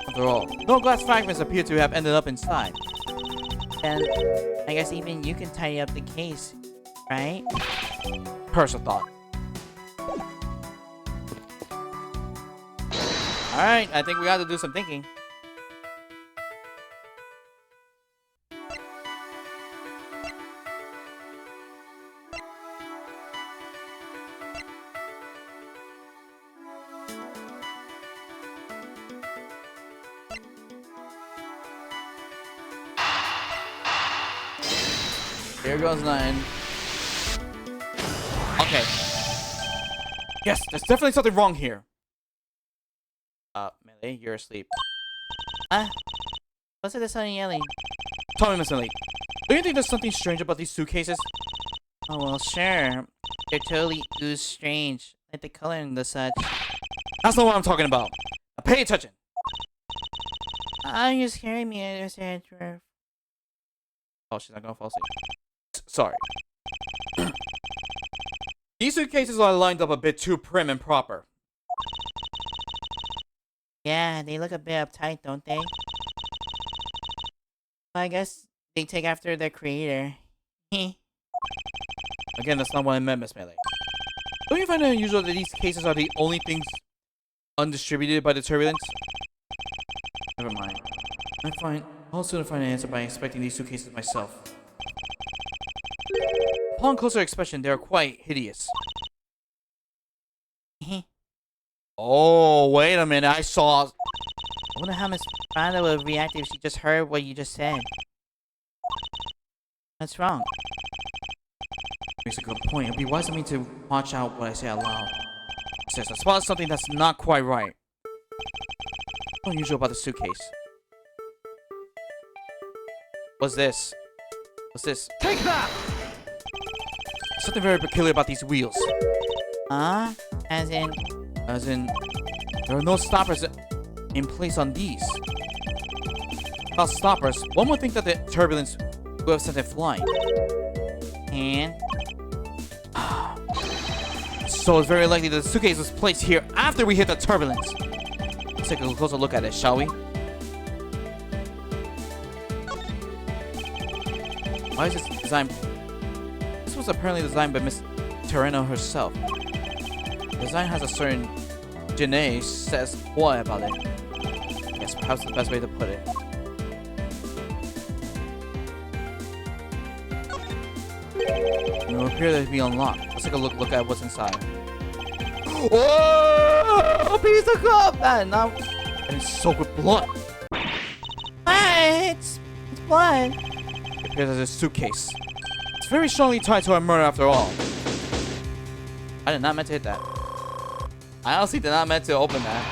After all, no glass fragments appear to have ended up inside. Then, I guess even you can tidy up the case, right? Personal thought. Alright, I think we got to do some thinking. Here goes 9. Okay. Yes, there's definitely something wrong here. Millie, you're asleep. What's it the son yelling? Tell me, Miss Millie. Do you think there's something strange about these suitcases? Oh, well, sure. They're totally ooze strange. Like the color and the such. That's not what I'm talking about. Now pay attention. Oh, you're scaring me. I just had to... Oh, she's not gonna fall asleep. Sorry. These suitcases are lined up a bit too prim and proper. Yeah, they look a bit uptight, don't they? I guess they take after their creator. Again, that's not what I meant, Miss Melee. Don't you find it unusual that these cases are the only things undistributed by the turbulence? Never mind. I'll soon find an answer by inspecting these suitcases myself. Upon closer inspection, they are quite hideous. Oh, wait a minute, I saw... I wonder how Miss Rhonda would react if she just heard what you just said. What's wrong? Makes a good point. It'd be wise of me to watch out what I say out loud. Says I spotted something that's not quite right. What's unusual about the suitcase? What's this? What's this? Take that! Something very peculiar about these wheels. As in... As in, there are no stoppers in place on these. Without stoppers, one would think that the turbulence would have sent it flying. And... So it's very likely that the suitcase was placed here after we hit the turbulence. Let's take a closer look at it, shall we? Why is this designed? This was apparently designed by Miss Terreno herself. The design has a certain je ne sais quoi about it. Yes, perhaps the best way to put it. It will appear to be unlocked. Let's take a look at what's inside. Whoa! A piece of cup! And it's soaked with blood. It's blood. It appears as a suitcase. It's very strongly tied to a murder after all. I did not meant to hit that. I honestly did not meant to open that.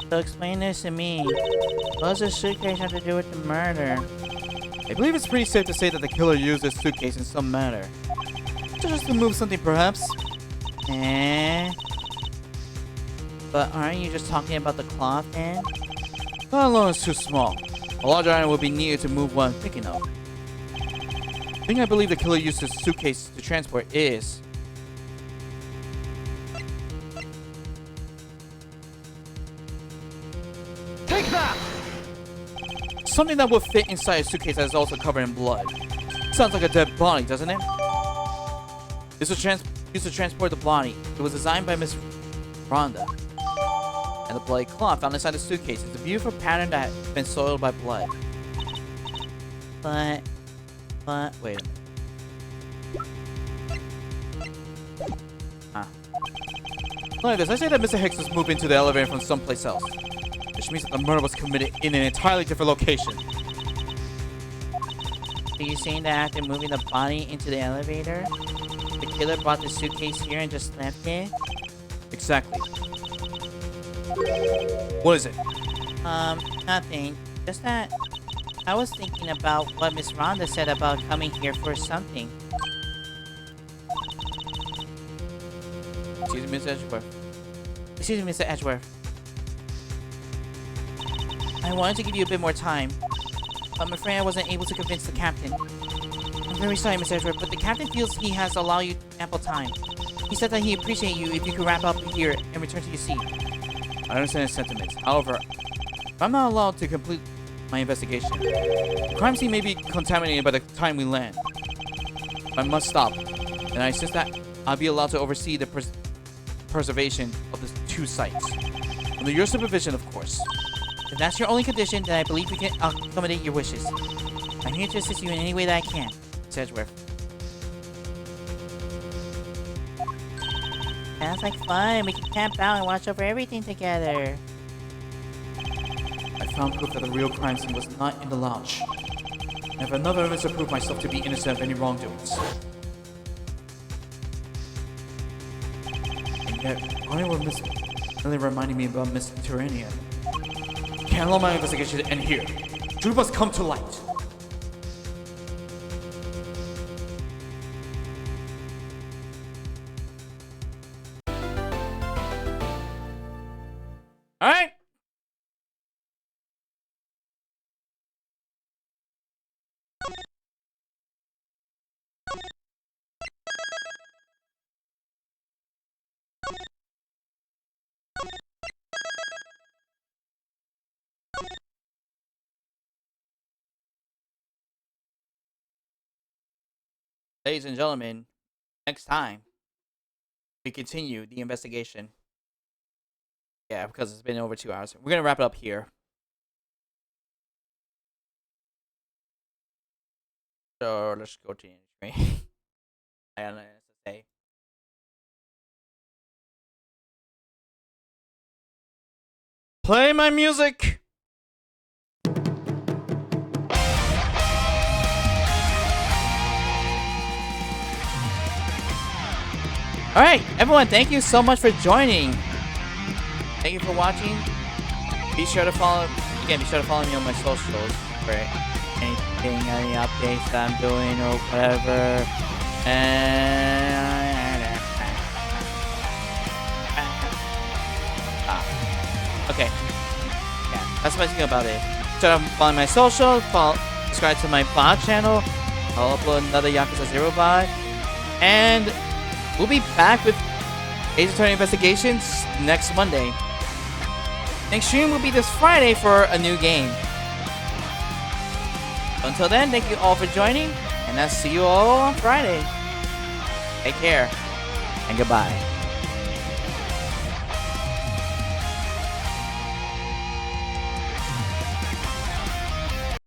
So explain this to me. What does the suitcase have to do with the murder? I believe it's pretty safe to say that the killer used this suitcase in some manner. Just to move something, perhaps. But aren't you just talking about the cloth then? That alone is too small. A larger item will be needed to move what I'm thinking of. The thing I believe the killer used this suitcase to transport is... Take that! something that would fit inside a suitcase that is also covered in blood. Sounds like a dead body, doesn't it? This was used to transport the body. It was designed by Miss Rhonda. And the bloody cloth found inside the suitcase is a beautiful pattern that has been soiled by blood. But Wait a minute. Like this, I say that Mr. Hicks was moved into the elevator from someplace else. Which means that the murder was committed in an entirely different location. are you saying that after moving the body into the elevator, the killer brought the suitcase here and just left it? Exactly. What is it? Nothing. Just that I was thinking about what Miss Rhonda said about coming here for something. Excuse me, Mr. Edgeworth. Excuse me, Mr. Edgeworth. I wanted to give you a bit more time, but I'm afraid I wasn't able to convince the captain. I'm very sorry, Mr. Edgeworth, but the captain feels he has allowed you ample time. He said that he appreciate you if you could wrap up here and return to your seat. I understand his sentiments. However, if I'm not allowed to complete my investigation, the crime scene may be contaminated by the time we land. I must stop, and I insist that I'll be allowed to oversee the preservation of the two sites. Under your supervision, of course. If that's your only condition, then I believe we can accommodate your wishes. I'm here to assist you in any way that I can, Mr. Edgeworth. Sounds like fun. We can camp out and watch over everything together. I found proof that the real crime scene was not in the lounge. I have another evidence to prove myself to be innocent of any wrongdoings. And yet, why were Miss Lily reminding me about Miss Tyrannia? Can't allow my investigation to end here. Truth must come to light. Alright. Ladies and gentlemen, next time we continue the investigation. Yeah, because it's been over 2 hours. We're gonna wrap it up here. So let's go to the screen. I don't know what to say. Play my music. Alright, everyone, thank you so much for joining. Thank you for watching. Be sure to follow me on my socials for anything, any updates that I'm doing or whatever. And okay. Yeah, that's basically about it. So follow my socials, subscribe to my bot channel. I'll upload another Yakuza 0 bot. And we'll be back with Ace Attorney Investigations next Monday. Next stream will be this Friday for a new game. Until then, thank you all for joining, and I'll see you all on Friday. Take care, and goodbye.